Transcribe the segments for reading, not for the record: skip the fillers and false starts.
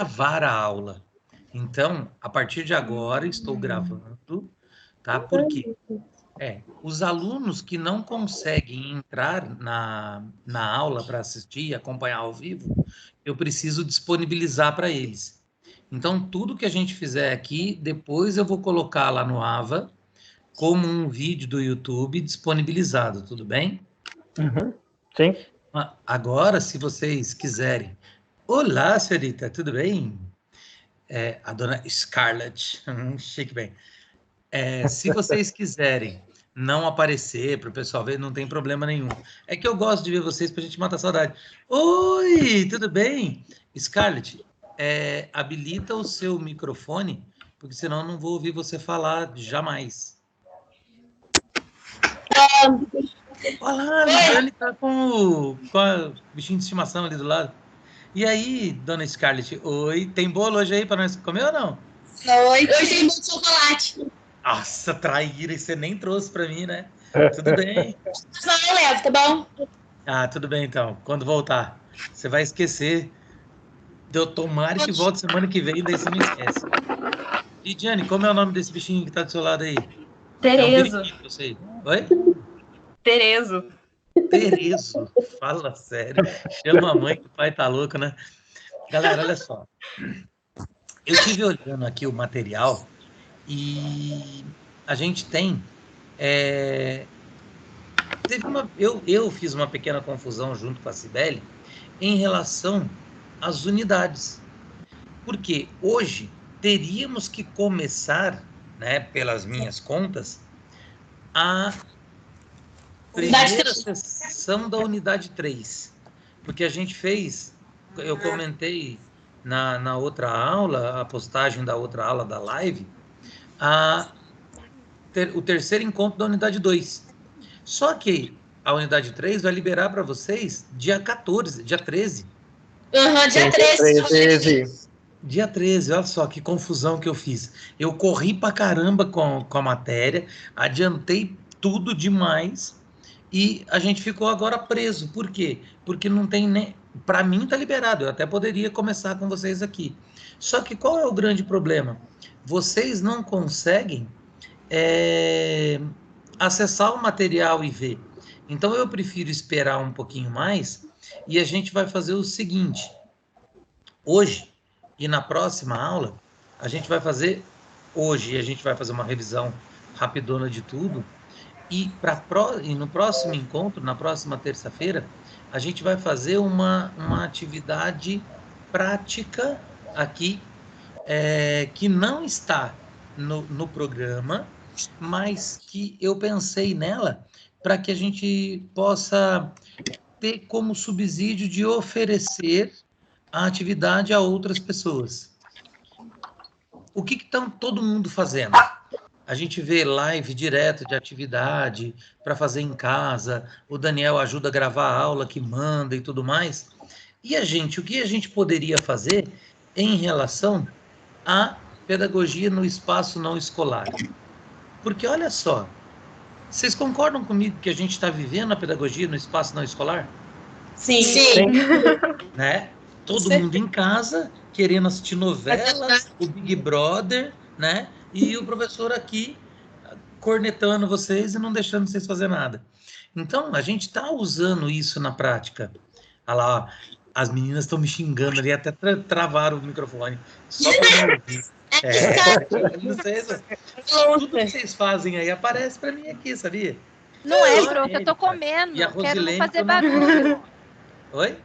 gravar a aula. Então, a partir de agora, estou gravando, tá? Por quê? Os alunos que não conseguem entrar na aula para assistir e acompanhar ao vivo, eu preciso disponibilizar para eles. Então, tudo que a gente fizer aqui, depois eu vou colocar lá no Ava, como um vídeo do YouTube disponibilizado, tudo bem? Uhum. Sim. Agora, se vocês quiserem... Olá, senhorita, tudo bem? A dona Scarlett, chique bem. Se vocês quiserem não aparecer para o pessoal ver, não tem problema nenhum. É que eu gosto de ver vocês para a gente matar a saudade. Oi, tudo bem? Scarlett, habilita o seu microfone, porque senão eu não vou ouvir você falar jamais. Olha, a Lidiane está com o bichinho de estimação ali do lado. E aí, dona Scarlett, oi, tem bolo hoje aí para nós comer ou não? Oi, hoje tem bolo de chocolate. Nossa, traíra, e você nem trouxe para mim, né? Tudo bem. Só eu levo, tá bom? Ah, tudo bem então. Quando voltar, você vai esquecer. Eu tomara que volte semana que vem, daí você não esquece. Lidiane, como é o nome desse bichinho que tá do seu lado aí? Terezo. É um periquito, eu sei. Oi? Terezo. Terezo. Fala sério. Chama a mãe que o pai tá louco, né? Galera, olha só. Eu estive olhando aqui o material e a gente tem... Eu fiz uma pequena confusão junto com a Cibele em relação às unidades. Porque hoje teríamos que começar, né, pelas minhas contas, a primeira sessão da unidade 3. Porque a gente fez, eu comentei na outra aula, a postagem da outra aula da live, o terceiro encontro da unidade 2. Só que a unidade 3 vai liberar para vocês dia 14, dia 13. Dia 13. Dia 13, olha só que confusão que eu fiz. Eu corri pra caramba com a matéria, adiantei tudo demais e a gente ficou agora preso. Por quê? Porque não tem nem... Para mim tá liberado, eu até poderia começar com vocês aqui. Só que qual é o grande problema? Vocês não conseguem acessar o material e ver. Então eu prefiro esperar um pouquinho mais e a gente vai fazer o seguinte. Hoje e na próxima aula, a gente vai fazer uma revisão rapidona de tudo e no próximo encontro, na próxima terça-feira, a gente vai fazer uma atividade prática aqui que não está no programa, mas que eu pensei nela para que a gente possa ter como subsídio de oferecer a atividade a outras pessoas. O que estão todo mundo fazendo? A gente vê live direto de atividade para fazer em casa, o Daniel ajuda a gravar a aula que manda e tudo mais. E o que a gente poderia fazer em relação à pedagogia no espaço não escolar? Porque olha só, vocês concordam comigo que a gente está vivendo a pedagogia no espaço não escolar? Sim. Né? Todo mundo em casa, querendo assistir novelas, o Big Brother, né? E o professor aqui cornetando vocês e não deixando vocês fazer nada. Então, a gente está usando isso na prática. Olha lá, ó, as meninas estão me xingando ali, até travaram o microfone, só para me ouvir. Tudo que vocês fazem aí aparece para mim aqui, sabia? Não é, prof, eu tô comendo, quero não fazer barulho. Oi?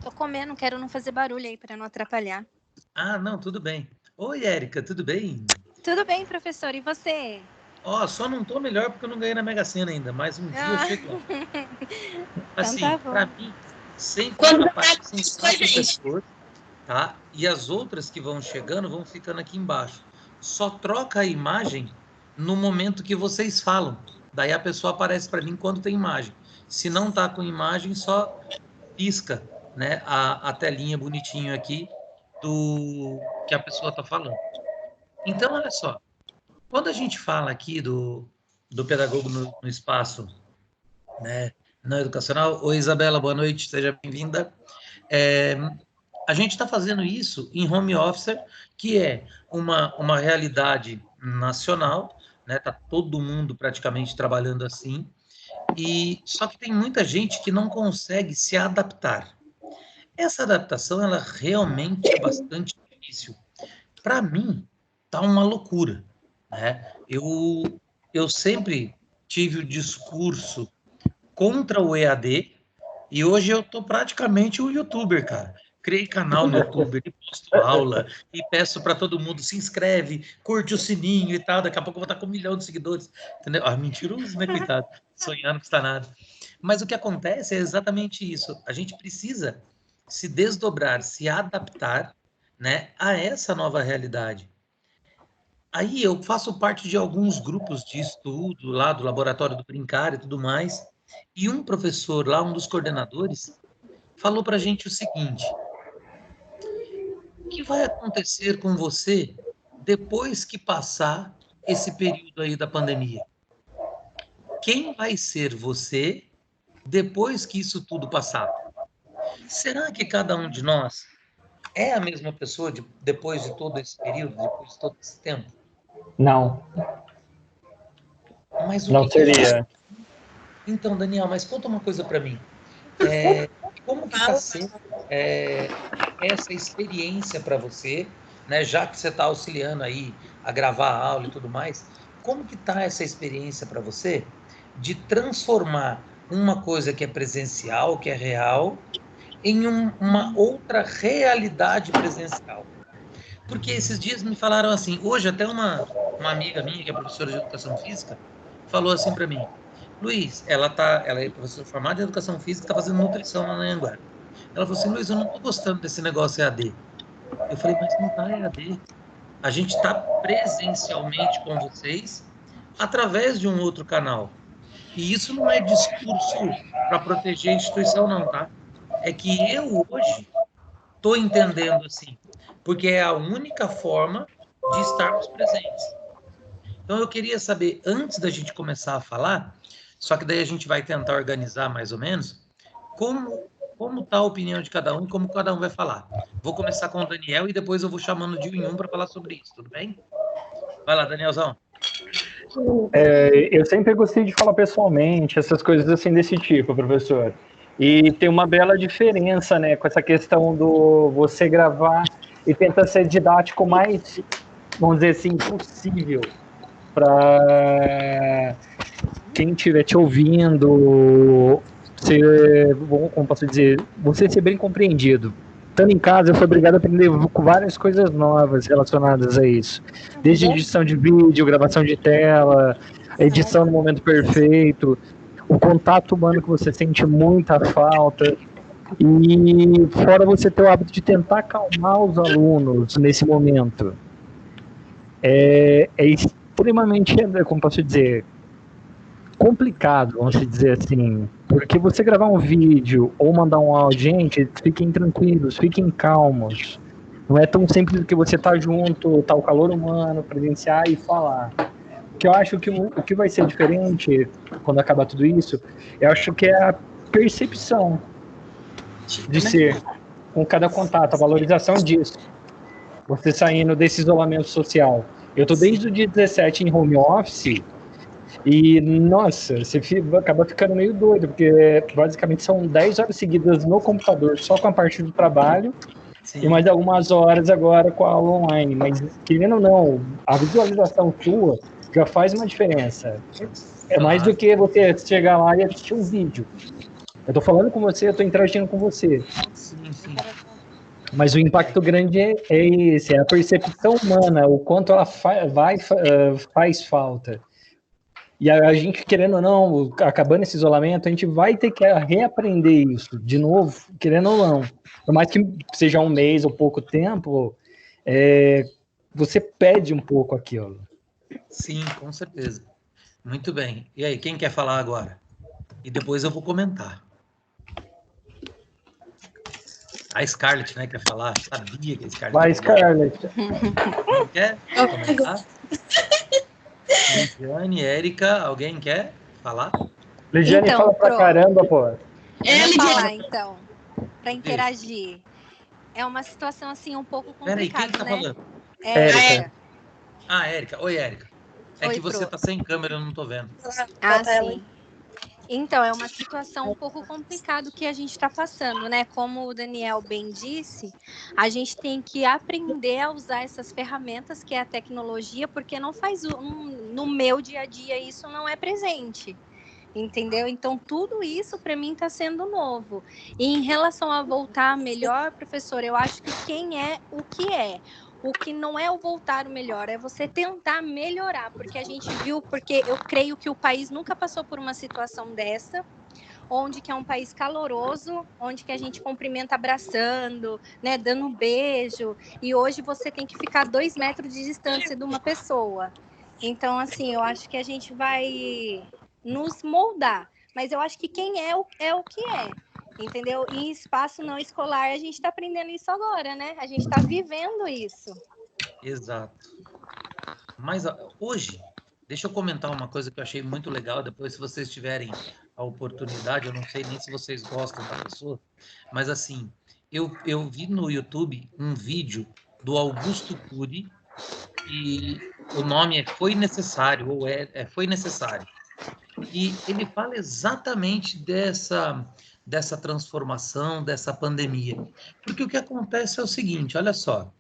Tô comendo, quero não fazer barulho aí para não atrapalhar. Ah, não, tudo bem. Oi, Érica, tudo bem? Tudo bem, professor, e você? Só não tô melhor porque eu não ganhei na Mega Sena ainda, mas um dia eu chego lá. Assim, então tá para mim, sempre aparecem só professor, tá? E as outras que vão chegando vão ficando aqui embaixo. Só troca a imagem no momento que vocês falam. Daí a pessoa aparece para mim quando tem imagem. Se não tá com imagem, só pisca, né, a telinha bonitinho aqui do que a pessoa está falando. Então, olha só, quando a gente fala aqui do pedagogo no espaço, né, não educacional, oi Isabela, boa noite, seja bem-vinda. a gente está fazendo isso em home office, que é uma realidade nacional, né? Tá todo mundo praticamente trabalhando assim, e só que tem muita gente que não consegue se adaptar. Essa adaptação, ela realmente é bastante difícil. Para mim, tá uma loucura, né? Eu sempre tive o discurso contra o EAD e hoje eu tô praticamente um youtuber, cara. Criei canal no YouTube, e posto aula e peço para todo mundo se inscreve, curte o sininho e tal. Daqui a pouco eu vou estar com 1 milhão de seguidores, entendeu? Ah, mentiroso, né, coitado? Sonhando que está nada. Mas o que acontece é exatamente isso. A gente precisa se desdobrar, se adaptar, né, a essa nova realidade. Aí eu faço parte de alguns grupos de estudo lá do Laboratório do Brincar e tudo mais, e um professor lá, um dos coordenadores, falou para a gente o seguinte: o que vai acontecer com você depois que passar esse período aí da pandemia? Quem vai ser você depois que isso tudo passar? Será que cada um de nós é a mesma pessoa depois de todo esse período, depois de todo esse tempo? Não. Mas não seria. Então, Daniel, mas conta uma coisa para mim. Como que está sendo essa experiência para você, né? Já que você está auxiliando aí a gravar a aula e tudo mais, como que está essa experiência para você de transformar uma coisa que é presencial, que é real, em uma outra realidade presencial? Porque esses dias me falaram assim, hoje até uma amiga minha, que é professora de educação física, falou assim para mim: Luiz, ela é professora formada em educação física, está fazendo nutrição lá na Anhanguera. Ela falou assim: Luiz, eu não estou gostando desse negócio EAD. Eu falei: mas não está EAD. A gente está presencialmente com vocês através de um outro canal. E isso não é discurso para proteger a instituição, não, tá? É que eu hoje estou entendendo assim, porque é a única forma de estarmos presentes. Então eu queria saber, antes da gente começar a falar, só que daí a gente vai tentar organizar mais ou menos, como está a opinião de cada um e como cada um vai falar. Vou começar com o Daniel e depois eu vou chamando de um em um para falar sobre isso, tudo bem? Vai lá, Danielzão. Eu sempre gostei de falar pessoalmente, essas coisas assim desse tipo, professor. E tem uma bela diferença, né, com essa questão do você gravar e tentar ser didático mais, vamos dizer assim, possível para quem estiver te ouvindo, ser, como posso dizer, você ser bem compreendido. Estando em casa, eu fui obrigado a aprender várias coisas novas relacionadas a isso. Desde edição de vídeo, gravação de tela, edição no momento perfeito, o contato humano que você sente muita falta. E fora você ter o hábito de tentar acalmar os alunos nesse momento. É extremamente, como posso dizer, complicado, vamos dizer assim, porque você gravar um vídeo ou mandar um áudio, gente, fiquem tranquilos, fiquem calmos. Não é tão simples que você tá junto, tá o calor humano, presenciar e falar. O que eu acho que o que vai ser diferente quando acabar tudo isso, eu acho que é a percepção de ser com cada contato, a valorização disso. Você saindo desse isolamento social. Eu tô desde o dia 17 em home office. E, nossa, você acaba ficando meio doido, porque basicamente são 10 horas seguidas no computador, só com a parte do trabalho, sim, e mais algumas horas agora com a aula online. Mas, querendo ou não, a visualização sua já faz uma diferença. É mais do que você chegar lá e assistir um vídeo. Eu tô falando com você, eu tô interagindo com você. Sim, sim. Mas o impacto grande é esse, é a percepção humana, o quanto ela faz falta. E a gente, querendo ou não, acabando esse isolamento, a gente vai ter que reaprender isso de novo, querendo ou não. Por mais que seja um mês ou pouco tempo, você perde um pouco aquilo. Sim, com certeza. Muito bem. E aí, quem quer falar agora? E depois eu vou comentar. A Scarlett, né, quer falar? Sabia que a Scarlett... Vai, Scarlett. Quem quer comentar? Lidiane, Érica, alguém quer falar? Lidiane então, fala pra caramba, pô. Vou falar, então, para interagir. é uma situação assim um pouco Peraí, quem complicada, que tá né? falando? Érica. Ah, Érica. Oi, Érica. É Oi, que você Pro. tá sem câmera, eu não tô vendo. Ah, sim. Então, é uma situação um pouco complicada que a gente está passando, né? Como o Daniel bem disse, a gente tem que aprender a usar essas ferramentas que é a tecnologia, porque não faz no meu dia a dia isso não é presente. Entendeu? Então, tudo isso para mim está sendo novo. E em relação a voltar melhor, professor, eu acho que quem é o que é. O que não é o voltar o melhor, é você tentar melhorar, porque a gente viu, porque eu creio que o país nunca passou por uma situação dessa, onde que é um país caloroso, onde que a gente cumprimenta abraçando, né, dando um beijo, e hoje você tem que ficar 2 metros de distância de uma pessoa. Então, assim, eu acho que a gente vai nos moldar, mas eu acho que quem é o que é, entendeu? Em espaço não escolar, a gente está aprendendo isso agora, né? A gente está vivendo isso. Exato. Mas hoje, deixa eu comentar uma coisa que eu achei muito legal. Depois, se vocês tiverem a oportunidade, eu não sei nem se vocês gostam da pessoa, mas assim, eu vi no YouTube um vídeo do Augusto Cury e o nome é Foi Necessário, ou Foi Necessário. E ele fala exatamente dessa transformação, dessa pandemia. Porque o que acontece é o seguinte, olha só,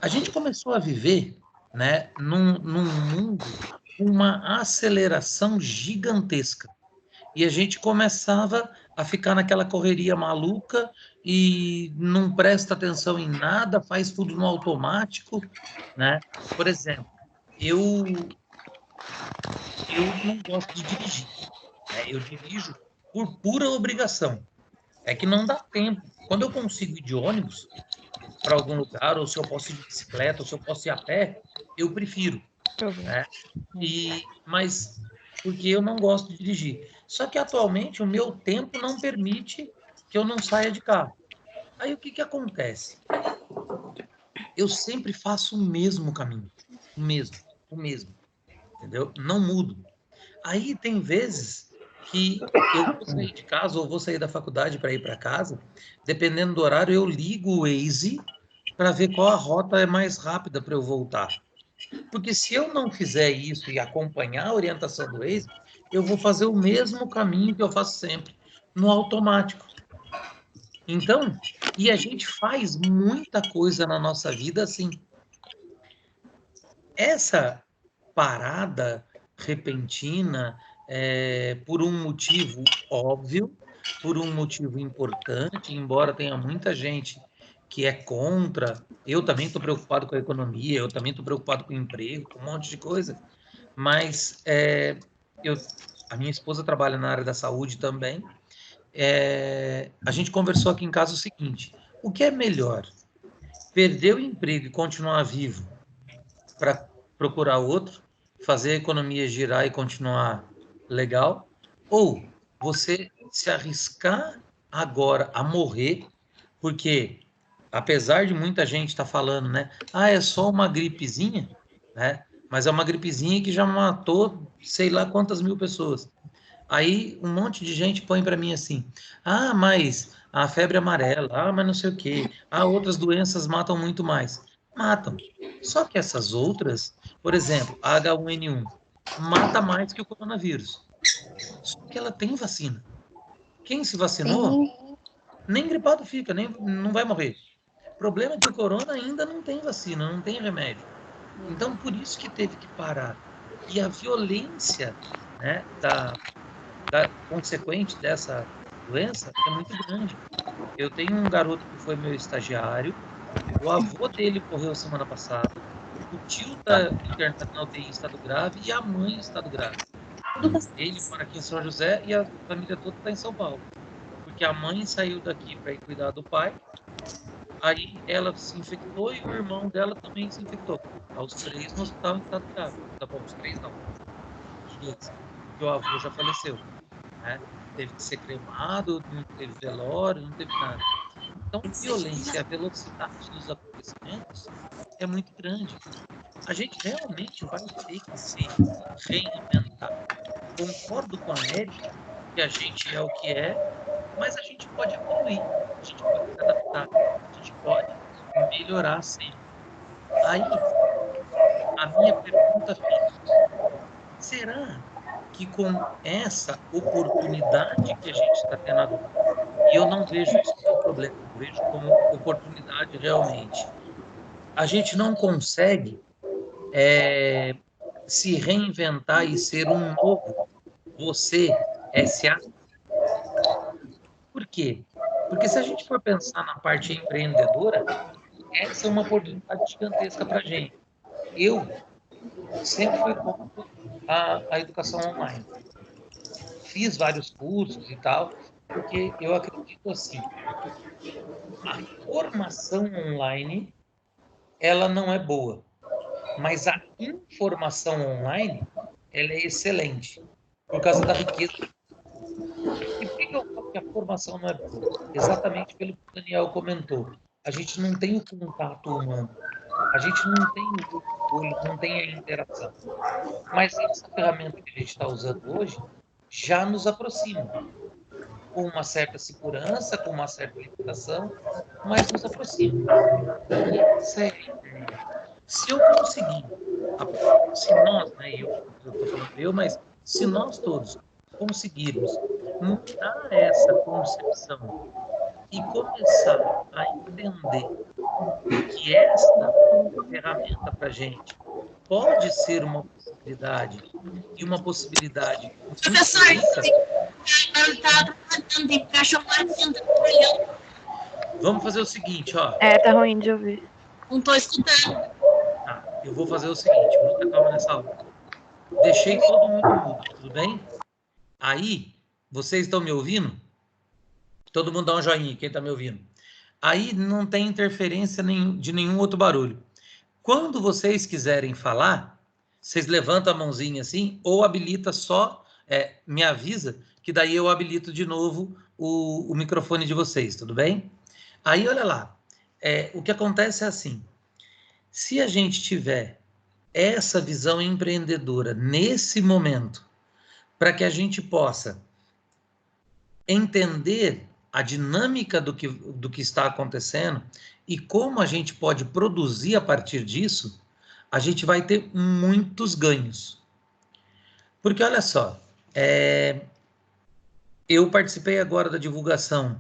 a gente começou a viver, né, num mundo com uma aceleração gigantesca. E a gente começava a ficar naquela correria maluca e não presta atenção em nada, faz tudo no automático, né? Por exemplo, eu não gosto de dirigir, né? Eu dirijo por pura obrigação. É que não dá tempo. Quando eu consigo ir de ônibus para algum lugar, ou se eu posso ir de bicicleta, ou se eu posso ir a pé, eu prefiro, né? Mas porque eu não gosto de dirigir. Só que atualmente o meu tempo não permite que eu não saia de carro. Aí o que que acontece? Eu sempre faço o mesmo caminho, o mesmo, entendeu? Não mudo. Aí tem vezes que eu vou sair de casa ou vou sair da faculdade para ir para casa, dependendo do horário, eu ligo o Waze para ver qual a rota é mais rápida para eu voltar. Porque se eu não fizer isso e acompanhar a orientação do Waze, eu vou fazer o mesmo caminho que eu faço sempre, no automático. Então, e a gente faz muita coisa na nossa vida assim. Essa parada repentina, por um motivo óbvio, por um motivo importante, embora tenha muita gente que é contra, eu também estou preocupado com a economia, eu também estou preocupado com o emprego, com um monte de coisa, mas a minha esposa trabalha na área da saúde também. A gente conversou aqui em casa o seguinte: o que é melhor? Perder o emprego e continuar vivo para procurar outro, fazer a economia girar e continuar legal, ou você se arriscar agora a morrer, porque apesar de muita gente estar falando, né, é só uma gripezinha, né, mas é uma gripezinha que já matou sei lá quantas mil pessoas. Aí um monte de gente põe para mim assim: mas a febre amarela, mas não sei o quê, outras doenças matam muito mais. Matam. Só que essas outras, por exemplo, a H1N1, mata mais que o coronavírus. Só que ela tem vacina. Quem se vacinou, nem gripado fica, nem não vai morrer. O problema é que o corona ainda não tem vacina, não tem remédio. Então, por isso que teve que parar. E a violência, né, da consequente dessa doença é muito grande. Eu tenho um garoto que foi meu estagiário, o avô dele morreu semana passada, o tio está internado na UTI em estado grave e a mãe em estado grave. Ele mora aqui em São José e a família toda está em São Paulo, porque a mãe saiu daqui para ir cuidar do pai, aí ela se infectou e o irmão dela também se infectou. Os três no hospital em estado grave. Tá bom, os três não, os dois, porque o avô já faleceu, né? Teve que ser cremado, não teve velório, não teve nada. Então, a violência e a velocidade dos acontecimentos é muito grande. A gente realmente vai ter que se reinventar. Concordo com a Érica que a gente é o que é, mas a gente pode evoluir. evoluir, a gente pode se adaptar, a gente pode melhorar sempre. Aí, a minha pergunta fica: será que com essa oportunidade que a gente está tendo agora, e eu não vejo isso como problema, eu vejo como oportunidade realmente, a gente não consegue se reinventar e ser um novo você, SA? Por quê? Porque se a gente for pensar na parte empreendedora, essa é uma oportunidade gigantesca para a gente. Eu sempre fui contra a educação online. Fiz vários cursos e tal, porque eu acredito assim, a formação online, ela não é boa, mas a informação online, ela é excelente, por causa da riqueza. E por que eu falo que a formação não é boa? Exatamente pelo que o Daniel comentou. A gente não tem o contato humano, a gente não tem o olho, não tem a interação. Mas essa ferramenta que a gente está usando hoje já nos aproxima, com uma certa segurança, com uma certa limitação, mas nos aproxima. E essa é a ideia. Se eu conseguir, se nós, né, eu estou falando eu, mas se nós todos conseguirmos mudar essa concepção e começar a entender que esta ferramenta para a gente pode ser uma possibilidade, e uma possibilidade muito Professor, rica. ele tá atrapalhando, tem que ficar chamando assim, tá atrapalhando. Vamos fazer o seguinte, ó. Tá ruim de ouvir. Não tô escutando. Tá, eu vou fazer o seguinte, muita calma nessa hora. Deixei todo mundo mudo, tudo bem? Aí, vocês estão me ouvindo? Todo mundo dá um joinha, quem está me ouvindo. Aí não tem interferência de nenhum outro barulho. Quando vocês quiserem falar, vocês levantam a mãozinha assim, ou habilita só, me avisa, que daí eu habilito de novo o microfone de vocês, tudo bem? Aí, olha lá, o que acontece é assim, se a gente tiver essa visão empreendedora nesse momento, para que a gente possa entender a dinâmica do que está acontecendo e como a gente pode produzir a partir disso, a gente vai ter muitos ganhos. Porque olha só, eu participei agora da divulgação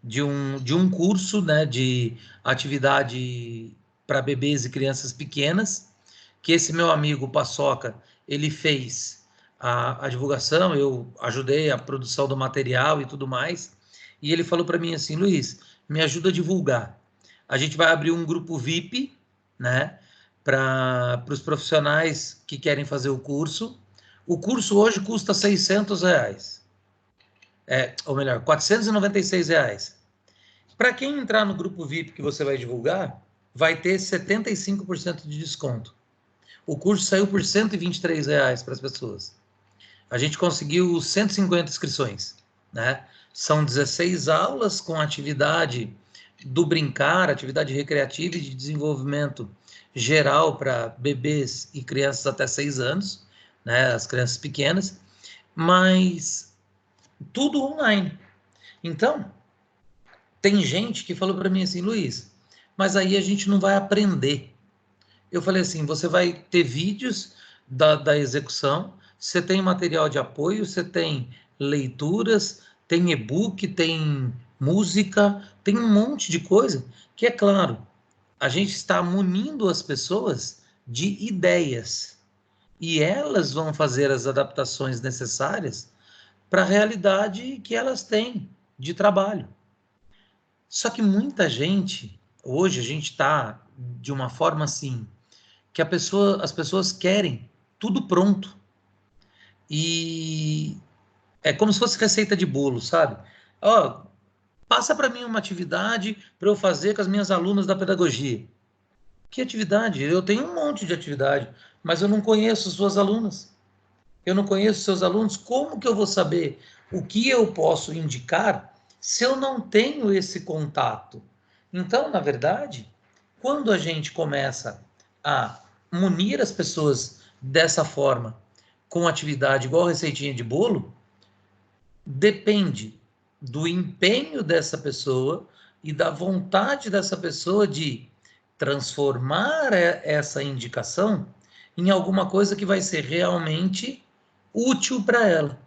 de um curso, né, de atividade para bebês e crianças pequenas, que esse meu amigo Paçoca, ele fez a divulgação, eu ajudei a produção do material e tudo mais, e ele falou para mim assim: Luiz, me ajuda a divulgar. A gente vai abrir um grupo VIP, né, para os profissionais que querem fazer o curso. O curso hoje custa R$600. Ou melhor, R$496. Para quem entrar no grupo VIP que você vai divulgar, vai ter 75% de desconto. O curso saiu por R$123 para as pessoas. A gente conseguiu 150 inscrições, né? São 16 aulas com atividade do brincar, atividade recreativa e de desenvolvimento geral para bebês e crianças até 6 anos, né? As crianças pequenas, mas tudo online. Então, tem gente que falou para mim assim: Luiz, mas aí a gente não vai aprender. Eu falei assim: você vai ter vídeos da execução, você tem material de apoio, você tem leituras, tem e-book, tem música, tem um monte de coisa que, é claro, a gente está munindo as pessoas de ideias e elas vão fazer as adaptações necessárias para a realidade que elas têm de trabalho. Só que muita gente, hoje a gente está de uma forma assim, que as pessoas querem tudo pronto. E é como se fosse receita de bolo, sabe? Ó, passa para mim uma atividade para eu fazer com as minhas alunas da pedagogia. Que atividade? Eu tenho um monte de atividade, mas eu não conheço suas alunas. Eu não conheço seus alunos. Como que eu vou saber o que eu posso indicar se eu não tenho esse contato? Então, na verdade, quando a gente começa a munir as pessoas dessa forma, com atividade igual receitinha de bolo, depende do empenho dessa pessoa e da vontade dessa pessoa de transformar essa indicação em alguma coisa que vai ser realmente útil para ela.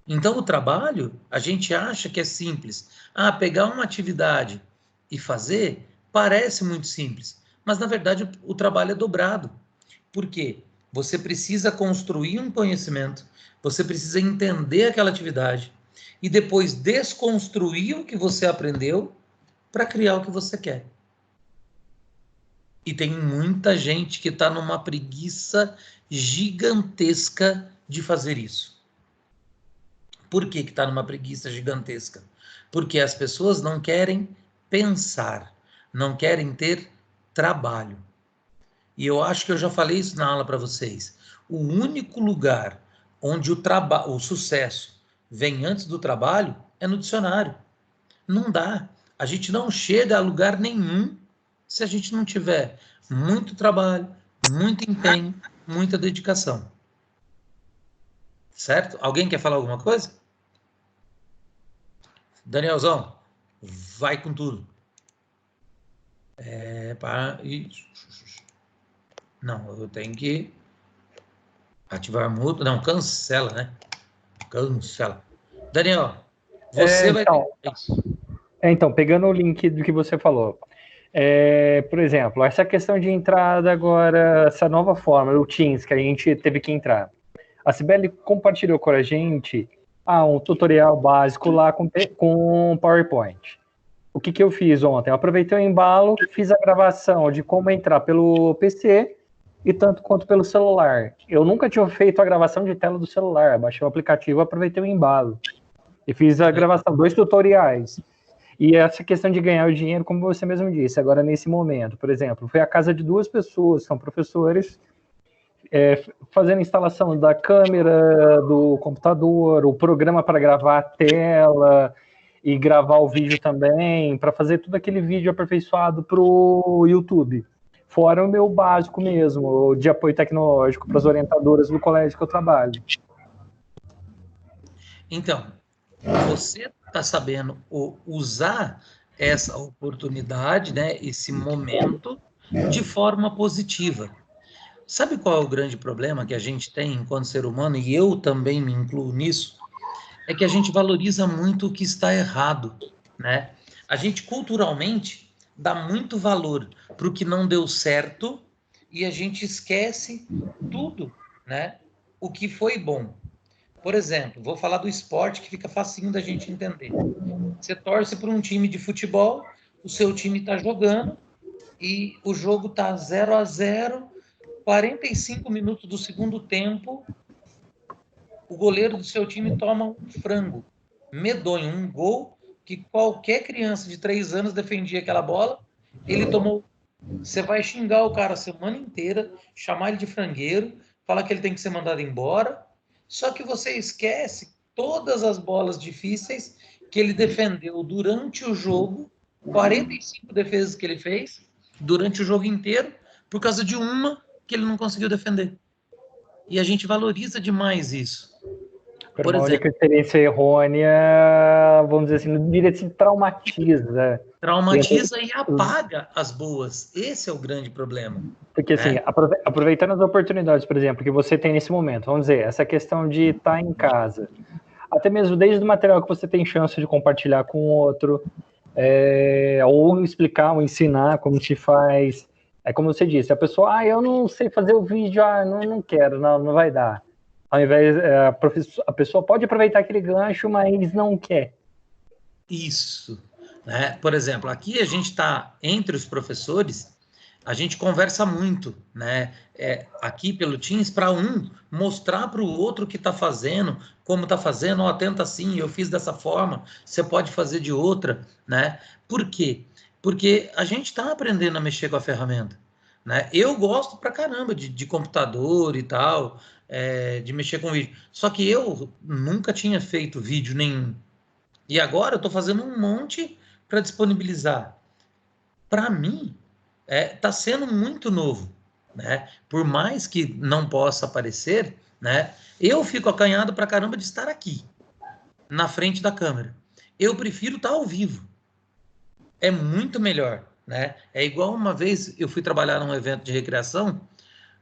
Então, o trabalho, a gente acha que é simples. Pegar uma atividade e fazer parece muito simples, mas na verdade o trabalho é dobrado. Por quê? Você precisa construir um conhecimento, você precisa entender aquela atividade e depois desconstruir o que você aprendeu para criar o que você quer. E tem muita gente que está numa preguiça gigantesca de fazer isso. Por que está numa preguiça gigantesca? Porque as pessoas não querem pensar, não querem ter trabalho. E eu acho que eu já falei isso na aula para vocês. O único lugar onde o sucesso vem antes do trabalho é no dicionário. Não dá. A gente não chega a lugar nenhum se a gente não tiver muito trabalho, muito empenho, muita dedicação. Certo? Alguém quer falar alguma coisa? Danielzão, vai com tudo. Não, eu tenho que ativar mudo. Não, cancela, né? Cancela. Daniel, você vai... Então, pegando o link do que você falou. Por exemplo, essa questão de entrada agora, essa nova forma, o Teams, que a gente teve que entrar. A Cibele compartilhou com a gente um tutorial básico lá com PowerPoint. O que eu fiz ontem? Eu aproveitei o embalo, fiz a gravação de como entrar pelo PC e tanto quanto pelo celular. Eu nunca tinha feito a gravação de tela do celular. Baixei o aplicativo, aproveitei o embalo. E fiz a gravação, 2 tutoriais. E essa questão de ganhar o dinheiro, como você mesmo disse, agora nesse momento, por exemplo, foi a casa de 2 pessoas, são professores, fazendo a instalação da câmera, do computador, o programa para gravar a tela e gravar o vídeo também, para fazer todo aquele vídeo aperfeiçoado para o YouTube. Fora o meu básico mesmo, de apoio tecnológico para as orientadoras do colégio que eu trabalho. Então, você está sabendo usar essa oportunidade, né, esse momento, de forma positiva. Sabe qual é o grande problema que a gente tem enquanto ser humano, e eu também me incluo nisso? É que a gente valoriza muito o que está errado, né? A gente culturalmente dá muito valor para o que não deu certo e a gente esquece tudo, né? O que foi bom. Por exemplo, vou falar do esporte que fica facinho da gente entender. Você torce por um time de futebol, o seu time está jogando e o jogo está 0-0, 45 minutos do segundo tempo, o goleiro do seu time toma um frango medonho, um gol que qualquer criança de 3 anos defendia aquela bola, ele tomou. Você vai xingar o cara a semana inteira, chamar ele de frangueiro, falar que ele tem que ser mandado embora, só que você esquece todas as bolas difíceis que ele defendeu durante o jogo, 45 defesas que ele fez durante o jogo inteiro, por causa de uma que ele não conseguiu defender. E a gente valoriza demais isso. Por uma única experiência errônea, vamos dizer assim, não diria assim, traumatiza. Traumatiza e apaga as boas. Esse é o grande problema. Porque, assim, aproveitando as oportunidades, por exemplo, que você tem nesse momento, vamos dizer, essa questão de estar em casa, até mesmo desde o material que você tem chance de compartilhar com outro, ou explicar, ou ensinar como se faz. É como você disse, a pessoa, eu não sei fazer o vídeo, não quero, não vai dar. Ao invés, a pessoa pode aproveitar aquele gancho, mas não quer. Isso. Né? Por exemplo, aqui a gente está entre os professores, a gente conversa muito, né? Aqui pelo Teams, para mostrar para o outro o que está fazendo, como está fazendo, tenta assim, eu fiz dessa forma, você pode fazer de outra, né? Por quê? Porque a gente está aprendendo a mexer com a ferramenta, né? Eu gosto pra caramba de computador e tal, de mexer com vídeo, só que eu nunca tinha feito vídeo nenhum, e agora eu estou fazendo um monte para disponibilizar. Para mim, está sendo muito novo, né? Por mais que não possa aparecer, né? Eu fico acanhado pra caramba de estar aqui, na frente da câmera. eu prefiro estar ao vivo. É muito melhor, né? É igual uma vez eu fui trabalhar num evento de recreação,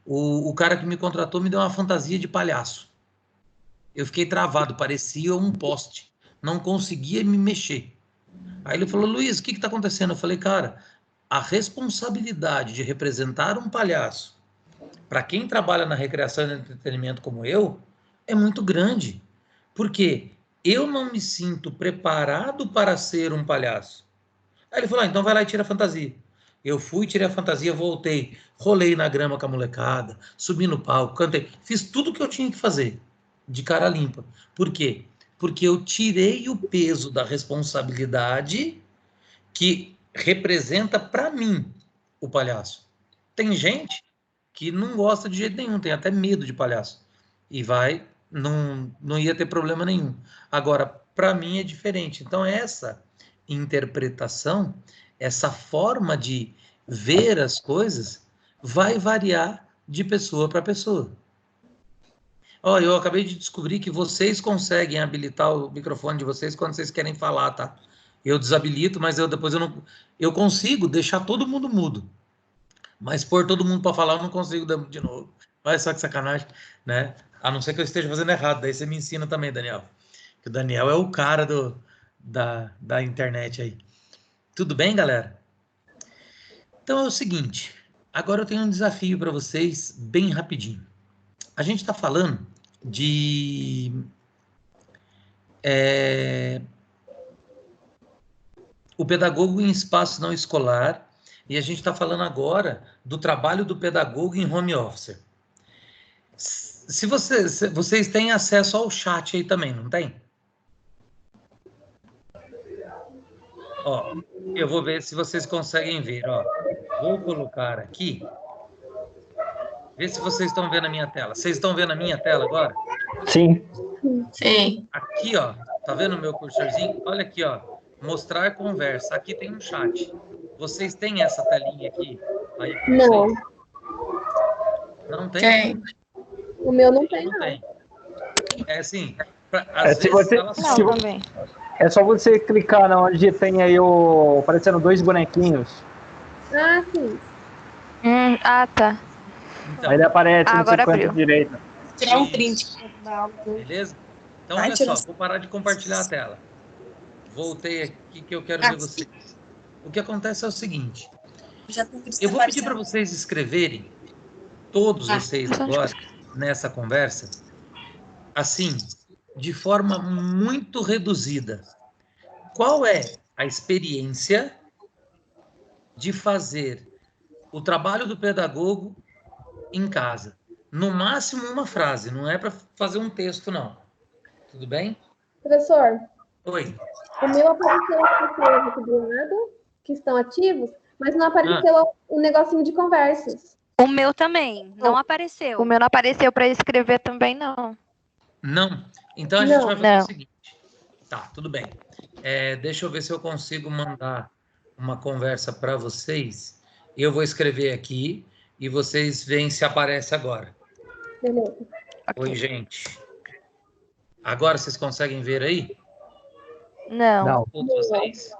o cara que me contratou me deu uma fantasia de palhaço. Eu fiquei travado, parecia um poste. Não conseguia me mexer. Aí ele falou, Luiz, o que está acontecendo? Eu falei, cara, a responsabilidade de representar um palhaço, para quem trabalha na recreação e no entretenimento como eu, é muito grande. Porque eu não me sinto preparado para ser um palhaço. Aí ele falou, então vai lá e tira a fantasia. Eu fui, tirei a fantasia, voltei, rolei na grama com a molecada, subi no palco, cantei, fiz tudo o que eu tinha que fazer, de cara limpa. Por quê? Porque eu tirei o peso da responsabilidade que representa para mim o palhaço. Tem gente que não gosta de jeito nenhum, tem até medo de palhaço. E vai, não ia ter problema nenhum. Agora, para mim é diferente. Então, essa interpretação, essa forma de ver as coisas, vai variar de pessoa para pessoa. Ó, eu acabei de descobrir que vocês conseguem habilitar o microfone de vocês quando vocês querem falar, tá? Eu desabilito, mas depois eu não. Eu consigo deixar todo mundo mudo. Mas pôr todo mundo para falar eu não consigo de novo. Olha só que sacanagem, né? A não ser que eu esteja fazendo errado. Daí você me ensina também, Daniel. Que o Daniel é o cara da internet aí. Tudo bem, galera? Então é o seguinte. Agora eu tenho um desafio para vocês bem rapidinho. A gente está falando de o pedagogo em espaço não escolar, e a gente está falando agora do trabalho do pedagogo em home office. Se vocês têm acesso ao chat aí também, não tem? Ó, eu vou ver se vocês conseguem ver, ó. Vou colocar aqui. Vê se vocês estão vendo a minha tela. Vocês estão vendo a minha tela agora? Sim. Sim. Aqui, ó. Tá vendo o meu cursorzinho? Olha aqui, ó. Mostrar conversa. Aqui tem um chat. Vocês têm essa telinha aqui? Aí, Não. Não tem? Tem. O meu não tem, Não não. tem. É assim, às se vezes você- ela se some. vo- É só você clicar na onde tem aí aparecendo 2 bonequinhos. Ah, sim. Tá. Então, Aí ele aparece no seu Agora canto abriu. Tirar direito. um Isso. print da aula. beleza? Então, Ai, olha tira- só, vou parar de compartilhar a tela. Voltei aqui que eu quero Ah, ver vocês. O que acontece é o seguinte, Já tem que eu vou pedir para vocês escreverem, todos vocês agora, nessa conversa, assim, de forma muito reduzida. Qual é a experiência de fazer o trabalho do pedagogo em casa? No máximo uma frase, não é para fazer um texto, não. Tudo bem? Professor, Oi. o meu apareceu as pessoas aqui do lado, que estão ativos, mas não apareceu o negocinho de conversas. O meu também, não apareceu. O meu não apareceu para escrever também, não. Não. Então a gente Não, vai fazer não. o seguinte. Tá, tudo bem. Deixa eu ver se eu consigo mandar uma conversa para vocês. Eu vou escrever aqui e vocês veem se aparece agora. Beleza. Oi, gente. Agora vocês conseguem ver aí? Não, Todos vocês?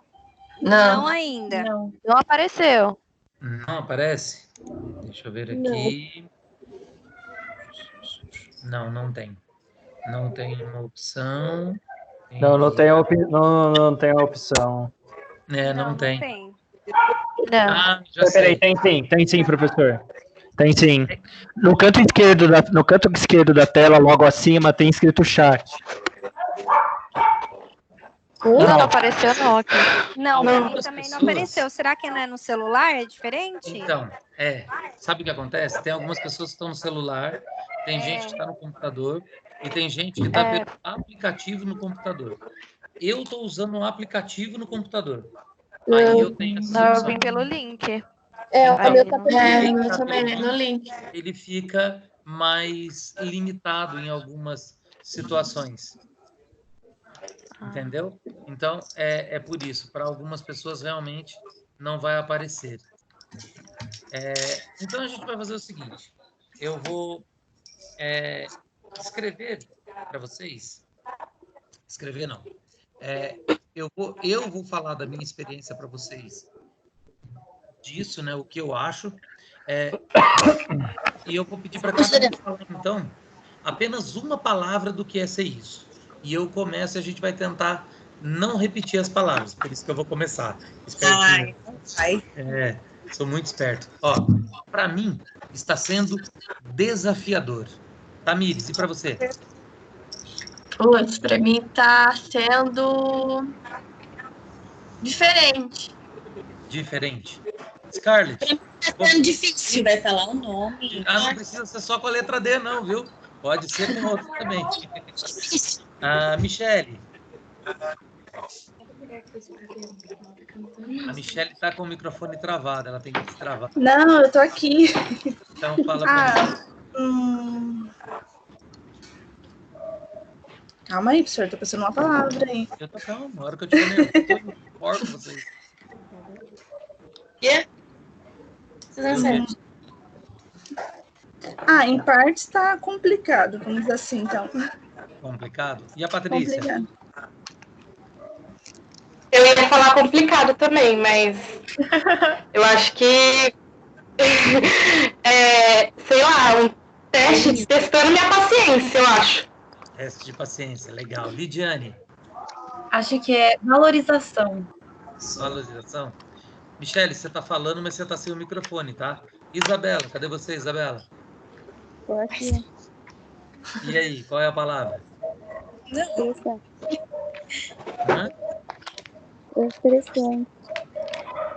Não Não. ainda. Não. não apareceu. Não aparece? Deixa eu ver aqui. Não tem. Não tem uma opção. Não tem a opção. Não tem. Não. Ah, já Peraí, sei. tem sim, professor. Tem sim. No canto esquerdo da tela, logo acima, tem escrito chat. Não apareceu, não. Aqui. Não, Não. pra mim também não apareceu. Será que não é no celular? É diferente? Então, sabe o que acontece? Tem algumas pessoas que estão no celular, tem gente que está no computador e tem gente que está pelo aplicativo no computador. Eu estou usando um aplicativo no computador. Aí eu tenho essa Não, eu opção. vim pelo link. O meu tá não- perdendo. O meu também, no link. Ele fica mais limitado em algumas situações. Entendeu? Então, é por isso. Para algumas pessoas, realmente, não vai aparecer. Então, a gente vai fazer o seguinte. Eu vou escrever para vocês. Escrever, não. eu vou falar da minha experiência para vocês disso, né? O que eu acho. E eu vou pedir para cada um falar, então, apenas uma palavra do que é ser isso. E eu começo e a gente vai tentar não repetir as palavras. Por isso que eu vou começar. Espertinho. Sou muito esperto. Ó, para mim, está sendo desafiador. Tamires, e para você? Putz, pra mim tá sendo diferente. Diferente. Scarlett. Tá sendo difícil. Vai falar o nome. Não precisa ser só com a letra D, não, viu? Pode ser com outra também. Michele. A Michele tá com o microfone travado, ela tem que destravar. Não, eu tô aqui. Então fala pra mim. Calma aí, professor, tô pensando uma palavra aí. Eu tô calmo, na hora que eu tiver nervoso, eu corto vocês. Quê? Certo. Em partes tá complicado, vamos dizer assim, então. Complicado? E a Patrícia? Complicado. Eu ia falar complicado também, mas eu acho que sei lá, um teste testando minha paciência, eu acho. Teste de paciência, legal. Lidiane? Acho que é valorização. Valorização? Michele, você tá falando, mas você tá sem o microfone, tá? Isabela, cadê você, Isabela? Tô aqui. E aí, qual é a palavra? Estressante.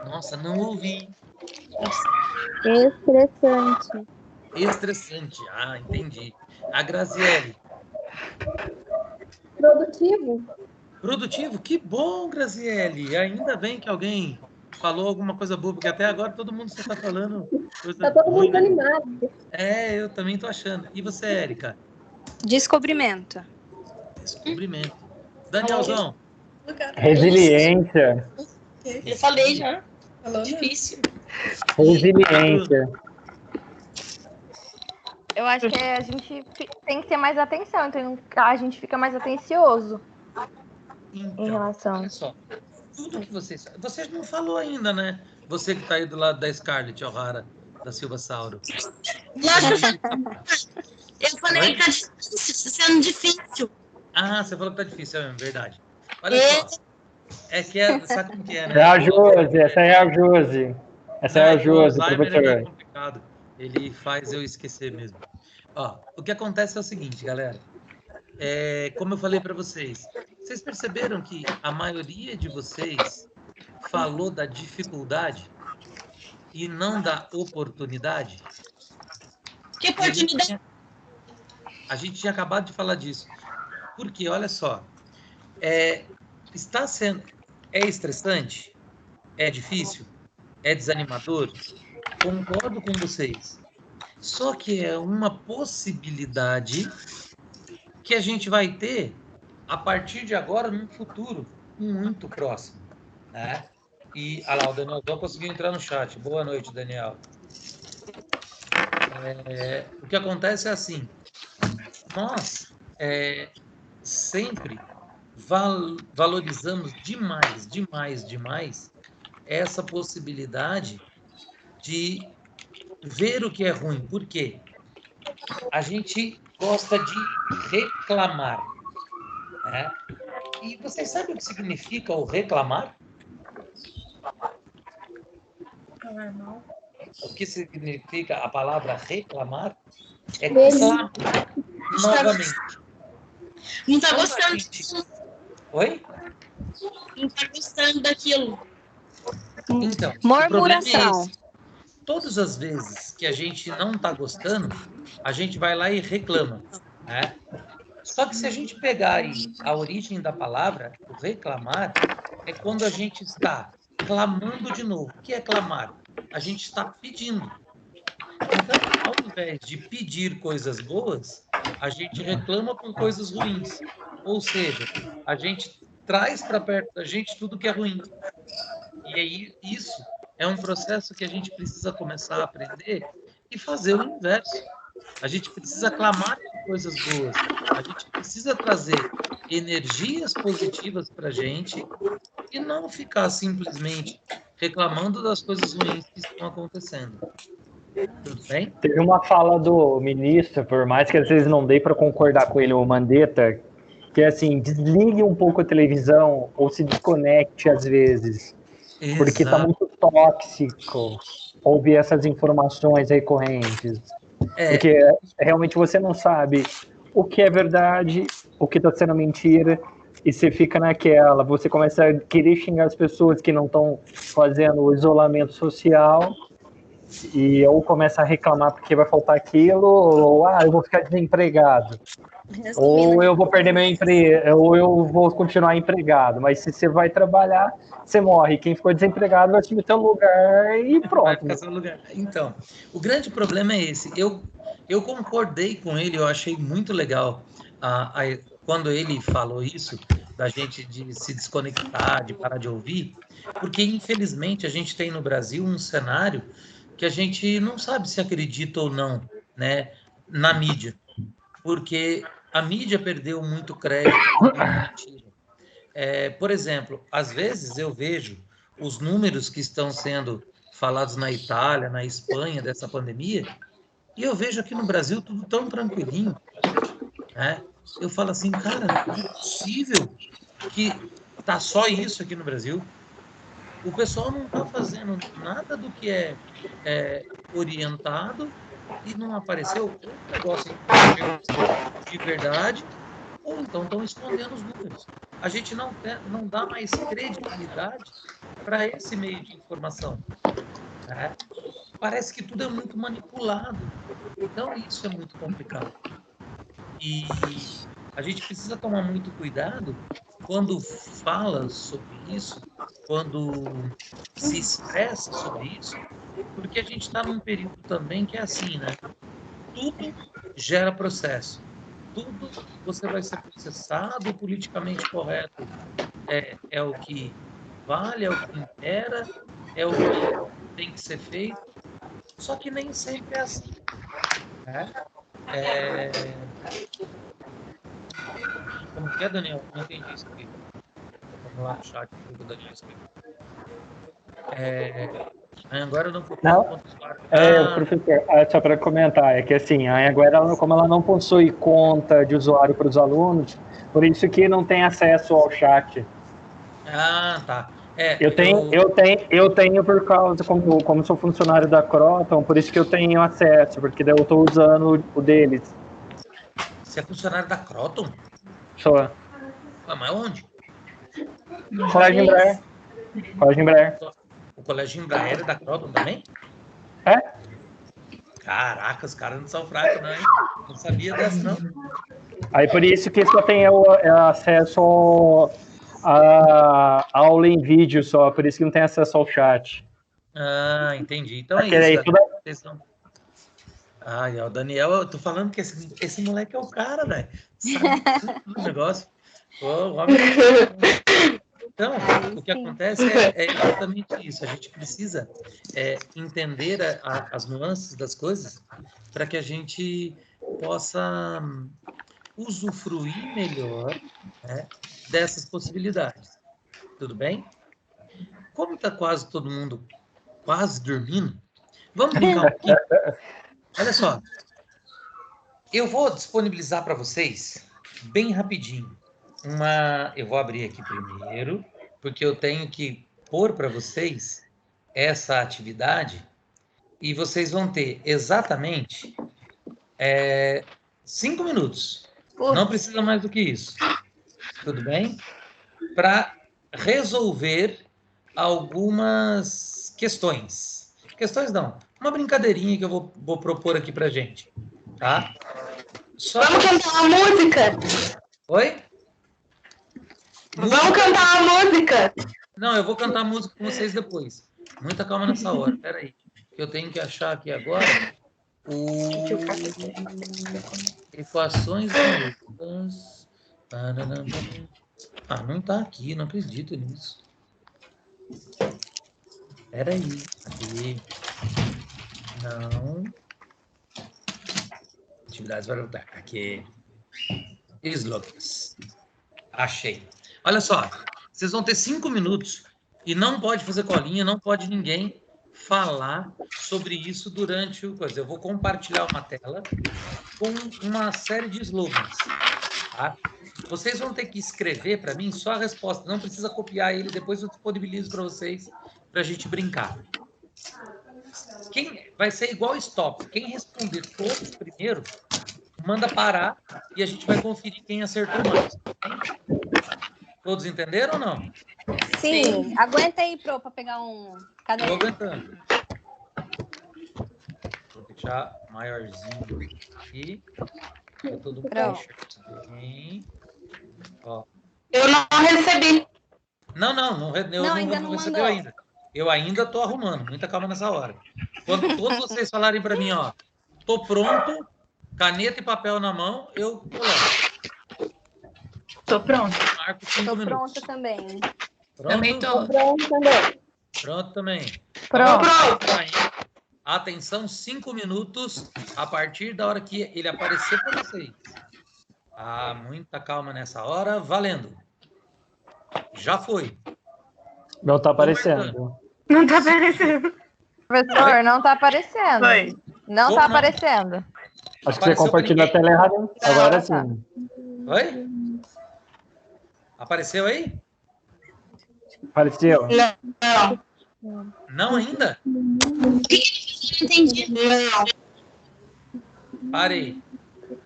Nossa, não ouvi. Estressante. Estressante. Entendi. A Graziele? Produtivo. Produtivo? Que bom, Graziele. Ainda bem que alguém falou alguma coisa boa, porque até agora todo mundo só está falando coisa Tá todo ruim, mundo né? animado. Eu também tô achando. E você, Érica? Descobrimento. Descobrimento. Danielzão? Resiliência. Eu falei já. Difícil. Resiliência. Eu acho que a gente tem que ter mais atenção, então a gente fica mais atencioso Então, em relação. olha só. Tudo que vocês não falou ainda, né? Você que tá aí do lado da Scarlett O'Hara, da Silva Sauro. Eu falei que tá sendo difícil. Você falou que tá difícil, é verdade. Olha só. Sabe como que é, né? É a Josi, essa é a Josi. Essa é a Josi, Alzheimer é professor. meio complicado. Ele faz eu esquecer mesmo. Ó, o que acontece é o seguinte, galera. Como eu falei para vocês perceberam que a maioria de vocês falou da dificuldade e não da oportunidade? Que oportunidade? A gente tinha acabado de falar disso. Porque, olha só, está sendo... É estressante? É difícil? É desanimador? Concordo com vocês. Só que é uma possibilidade que a gente vai ter a partir de agora, num futuro muito próximo, né? E, olha lá, o Danielzão conseguiu entrar no chat. Boa noite, Daniel. O que acontece é assim, nós sempre valorizamos demais essa possibilidade de ver o que é ruim. Por quê? A gente gosta de reclamar, né? E vocês sabem o que significa o reclamar? O que significa a palavra reclamar? É clamar novamente. Não tá gostando disso. Oi? Não tá gostando daquilo. Então, Murmuração. Todas as vezes que a gente não está gostando, a gente vai lá e reclama, né? Só que se a gente pegar aí a origem da palavra, o reclamar, é quando a gente está clamando de novo. O que é clamar? A gente está pedindo. Então, ao invés de pedir coisas boas, a gente reclama com coisas ruins. Ou seja, a gente traz para perto da gente tudo que é ruim. E aí, isso é um processo que a gente precisa começar a aprender e fazer o inverso. A gente precisa clamar por coisas boas. A gente precisa trazer energias positivas para a gente e não ficar simplesmente reclamando das coisas ruins que estão acontecendo. Tudo bem? Teve uma fala do ministro, por mais que às vezes não dê para concordar com ele, o Mandetta, que é assim, desligue um pouco a televisão ou se desconecte às vezes, porque está muito tóxico ouvir essas informações recorrentes. Porque realmente você não sabe o que é verdade, o que está sendo mentira, e você fica naquela, você começa a querer xingar as pessoas que não estão fazendo o isolamento social, e ou começa a reclamar porque vai faltar aquilo, ou eu vou ficar desempregado, ou eu vou perder meu emprego, ou eu vou continuar empregado. Mas se você vai trabalhar, você morre. Quem ficou desempregado vai assumir teu lugar e pronto. Vai ficar seu lugar. Então, o grande problema é esse. Eu concordei com ele, eu achei muito legal quando ele falou isso, da gente de se desconectar, de parar de ouvir, porque infelizmente a gente tem no Brasil um cenário que a gente não sabe se acredita ou não, né, na mídia, porque a mídia perdeu muito crédito com muita mentira. Por exemplo, às vezes eu vejo os números que estão sendo falados na Itália, na Espanha, dessa pandemia, e eu vejo aqui no Brasil tudo tão tranquilinho, né? Eu falo assim, cara, não é possível que tá só isso aqui no Brasil. O pessoal não está fazendo nada do que é orientado e não apareceu um negócio de verdade, ou então estão escondendo os números. A gente não dá mais credibilidade para esse meio de informação. Né? Parece que tudo é muito manipulado. Então, isso é muito complicado. E a gente precisa tomar muito cuidado quando fala sobre isso, quando se expressa sobre isso, porque a gente está num período também que é assim, né? Tudo gera processo. Tudo você vai ser processado, o politicamente correto é o que vale, é o que impera, é o que tem que ser feito, só que nem sempre é assim. Né? Como que é, Daniel? Não entendi isso aqui. Vamos lá no chat do Daniel escreveu. Agora eu não vou professor, só para comentar, é que assim, a Anhanguera, como ela não possui conta de usuário para os alunos, por isso que não tem acesso ao chat. Ah, tá. Eu tenho por causa, como sou funcionário da Croton, por isso que eu tenho acesso, porque daí eu estou usando o deles. Você é funcionário da Croton? Sou. Ah, mas onde? Colégio Embraer. Colégio Embraer. O Colégio Embraer é da Croton também? É? Caraca, os caras não são fracos, não, hein? Não sabia dessa, não. Aí por isso que só tem acesso a aula em vídeo só, por isso que não tem acesso ao chat. Ah, entendi. Então é isso. Ai, o Daniel, eu tô falando que esse moleque é o cara, velho. Sabe tudo do negócio. Então, o que acontece é exatamente isso. A gente precisa entender as nuances das coisas para que a gente possa usufruir melhor, né, dessas possibilidades. Tudo bem? Como está quase todo mundo quase dormindo, vamos brincar um pouquinho? Olha só, eu vou disponibilizar para vocês, bem rapidinho, eu vou abrir aqui primeiro, porque eu tenho que pôr para vocês essa atividade e vocês vão ter exatamente 5 minutos. Não precisa mais do que isso. Tudo bem? Para resolver algumas questões. Questões não. Uma brincadeirinha que eu vou propor aqui pra gente. Tá? Vamos cantar uma música? Oi? Vamos cantar uma música? Não, eu vou cantar a música com vocês depois. Muita calma nessa hora. Espera aí. Eu tenho que achar aqui agora equações numéricas. Ah, não tá aqui, não acredito nisso. Espera aí. Aqui. Não. Atividades para lutar. Aqui. Slogans. Achei. Olha só, vocês vão ter 5 minutos e não pode fazer colinha, não pode ninguém falar sobre isso durante o coisa. Eu vou compartilhar uma tela com uma série de slogans. Tá? Vocês vão ter que escrever para mim só a resposta. Não precisa copiar ele, depois eu disponibilizo para vocês para a gente brincar. Vai ser igual stop. Quem responder todos primeiro, manda parar e a gente vai conferir quem acertou mais. Todos entenderam ou não? Sim. Aguenta aí, Pro, para pegar um... Cadê? Estou aguentando. Vou deixar maiorzinho aqui. Para todo mundo bem. Ó. Eu não recebi. Não ainda não recebeu ainda. Eu ainda estou arrumando. Muita calma nessa hora. Quando todos vocês falarem para mim, ó, tô pronto, caneta e papel na mão, eu coloco. Tô pronto. Marco 5 Tô minutos. pronta também. Pronto? Também tô. Pronto também. Pronto também. Pronto. Atenção, 5 minutos a partir da hora que ele aparecer para vocês. Muita calma nessa hora. Valendo. Já foi. Não tá aparecendo. Não tá aparecendo. Professor, não tá aparecendo. Foi. Não tá aparecendo. Acho que você compartilhou a tela errada. Hein? Agora sim. Oi? Apareceu aí? Apareceu? Não. Não ainda? Entendi. Não. Parei.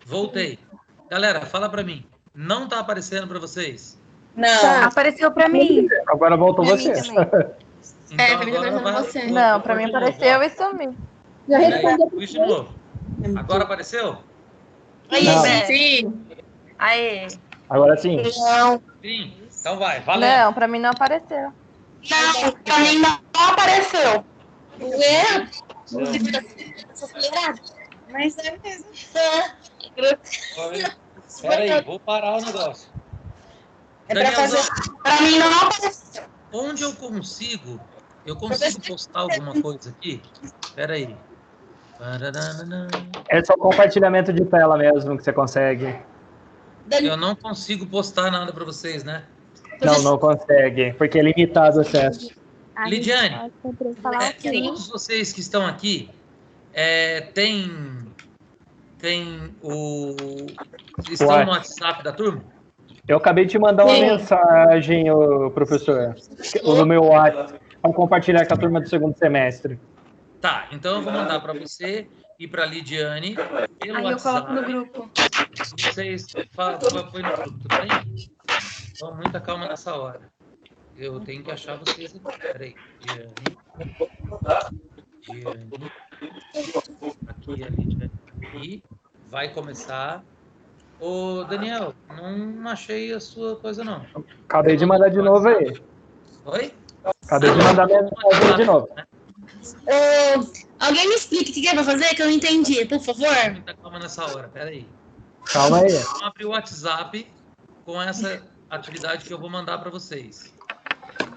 Voltei. Galera, fala para mim. Não tá aparecendo para vocês? Não. Apareceu pra mim. Agora voltou Pra mim você. também. Então pra mim tá aparecendo você. Não, pra mim apareceu e sumiu. Já Peraí, respondeu. puxa de novo. Agora apareceu? Não. Sim. Aê. Agora sim. Não. Sim. Então vai, valendo. Não, pra mim não apareceu. Não, pra mim não apareceu. Ué? Acelerado. Mas é mesmo. Peraí, vou parar o negócio. É pra fazer. Pra mim não apareceu. Onde eu consigo postar alguma coisa aqui? Peraí. É só compartilhamento de tela mesmo que você consegue. Eu não consigo postar nada para vocês, né? Não consegue, porque é limitado o acesso. Lidiane, Falar todos vocês que estão aqui, estão no WhatsApp da turma? Eu acabei de mandar uma mensagem, professor, no meu WhatsApp, para compartilhar com a turma do segundo semestre. Tá, então eu vou mandar para você e para a Lidiane pelo Aí eu WhatsApp. coloco no grupo. Vocês põe no grupo, tudo bem? Então, muita calma nessa hora. Eu tenho que achar vocês aqui. Peraí. Diane. Aqui, a Lidiane. E vai começar. Ô, Daniel, não achei a sua coisa, não. Acabei de mandar de novo aí. Oi? Acabei de mandar mensagem de novo. Alguém me explica o que é pra fazer que eu não entendi, por favor? Muita calma nessa hora, peraí. Calma aí. Vamos abrir o WhatsApp com essa atividade que eu vou mandar para vocês.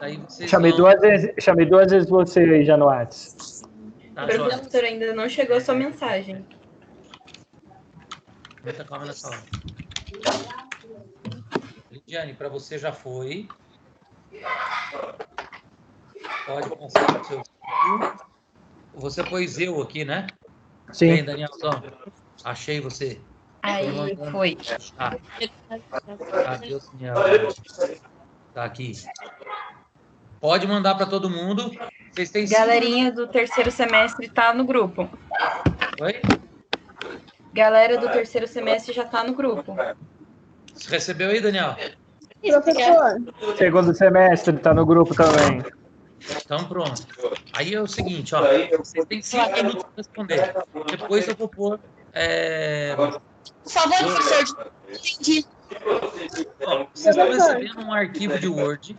Aí vocês Chamei duas vezes você aí já no WhatsApp. Tá, joia. Professor, ainda não chegou a sua mensagem. Muita calma nessa hora. Lidiane, para você já foi. Pode passar o seu. Você pôs eu aqui, né? Sim. Bem, Danielzão. Achei você. Aí, foi. Cadê o Daniel? Tá aqui. Pode mandar para todo mundo. Vocês têm Galerinha do terceiro semestre tá no grupo. Oi? Galera do terceiro semestre já tá no grupo. Você recebeu aí, Daniel? Professor, Segundo semestre, tá no grupo também. Então, pronto. Aí é o seguinte, ó. Vocês têm 5 minutos para responder. Depois eu vou pôr... Por favor, professor, entendi. Ó, vocês estão recebendo um arquivo de Word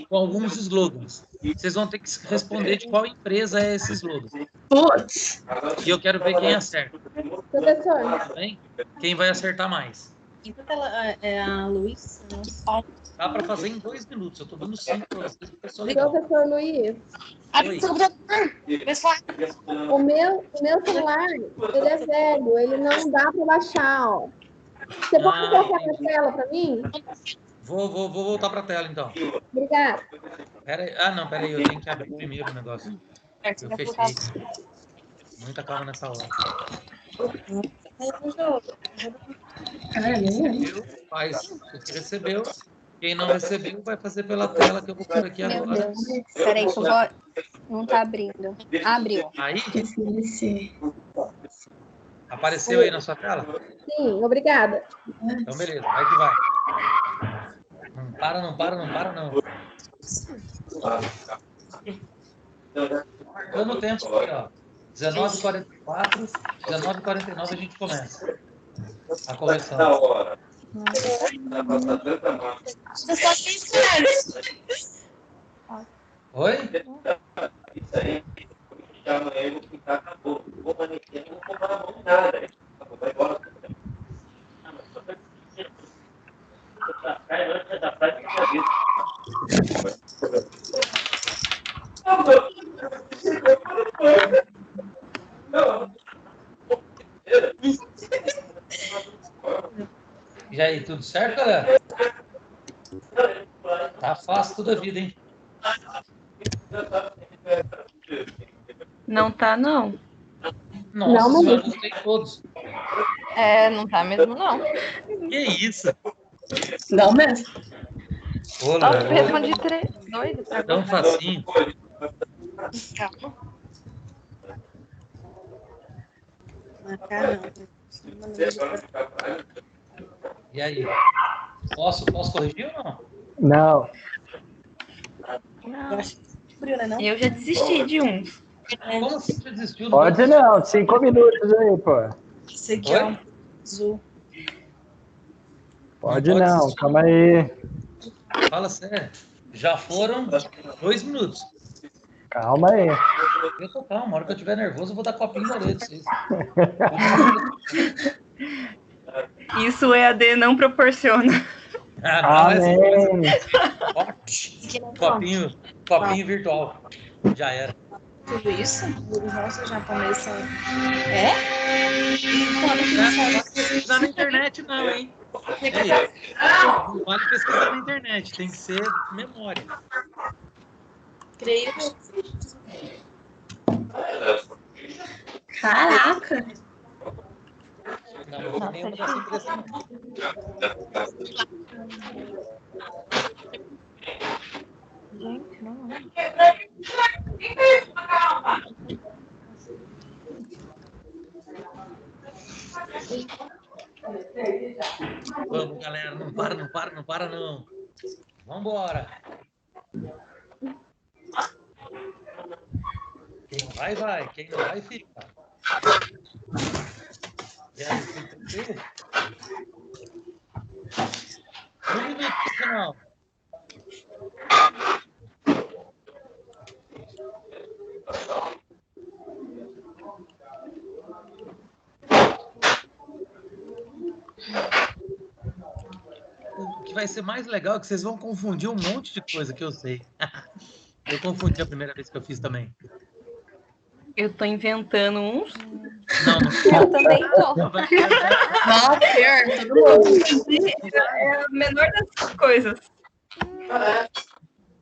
com alguns slogans. Vocês vão ter que responder de qual empresa é esse slogan. Putz. E eu quero ver quem acerta. professor. Tá bem? Quem vai acertar mais. Enquanto ela é a Luiz, Tá Dá para fazer em 2 minutos. Eu tô dando 5 para vocês, porque eu sou legal. Professor Luiz, Oi. o meu celular, ele é velho, ele não dá para baixar, ó. Você pode colocar na tela para mim? Vou voltar para a tela, então. Obrigada. Pera aí, eu tenho que abrir primeiro o negócio. Eu fechei. Muita calma nessa hora. Recebeu, faz o que recebeu. Quem não recebeu vai fazer pela tela que eu vou por aqui Meu agora. Deus. Peraí, que eu vou... Não tá abrindo. Abriu. Aí? Apareceu aí na sua tela? Sim, obrigada. Então, beleza, vai que vai. Não para, não. Tô no tempo aqui, ó. 19h44, 19h49 a gente começa a correção. Oi? Isso aí. Amanhã eu vou pintar, acabou. Vou manequim, não vou comprar na mão nada. Vai embora. E aí, tudo certo, galera? Tá fácil toda a vida, hein? Não tá, não. Nossa, Não, senhora, eu gostei de todos. Não tá mesmo, não. Que isso? Não mesmo. Ô, Nossa, Léo, respondi 3. Doido. é tão facinho. Calma. E aí? Posso corrigir ou não? Não. Não. Bruna, não? Eu já desisti de um. Como assim você desistiu? do Pode outro? não, 5 minutos aí, pô. Esse aqui é Oi? um azul. Pode Não pode não, desistir. calma aí. Fala sério. Já foram 2 minutos. Calma aí. Eu tô calmo. A hora que eu estiver nervoso, eu vou dar copinho na orelha de vocês. Isso o EAD não proporciona. Não, é Amém. Copinho virtual. Já era. Tudo isso? Nossa, japonês são... Não vale pesquisar na internet, não, hein? Ei, não vale pesquisar na internet. Tem que ser memória. Creio. Caraca! Não, não tem nenhuma dessa impressão. Gente, não. Vamos, galera. Não para, não. Vambora. Quem vai. Quem não vai, fica. E aí, tranquilo? 1 minuto pro final. O que vai ser mais legal é que vocês vão confundir um monte de coisa que eu sei. Eu confundi a primeira vez que eu fiz também. Eu tô inventando uns. Não. Eu também tô. Nossa, pior, todo mundo. É a menor das coisas.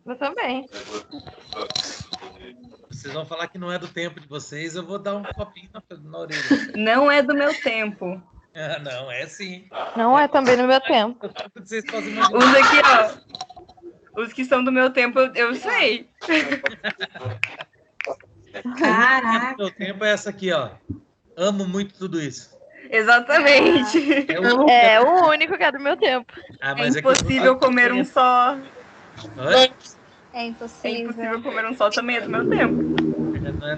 Eu também. Vocês vão falar que não é do tempo de vocês, eu vou dar um copinho na orelha. Não é do meu tempo. Ah, não, é sim. Não é também no meu tempo. O tempo que vocês fazem mais. Os aqui, ó. Os que são do meu tempo, eu sei. Caraca! Meu tempo é essa aqui, ó. Amo muito tudo isso. Exatamente. É o único que é do meu tempo. Ah, É mas que impossível comer um só. Oi? É É impossível. impossível comer um só também é do meu tempo. Não é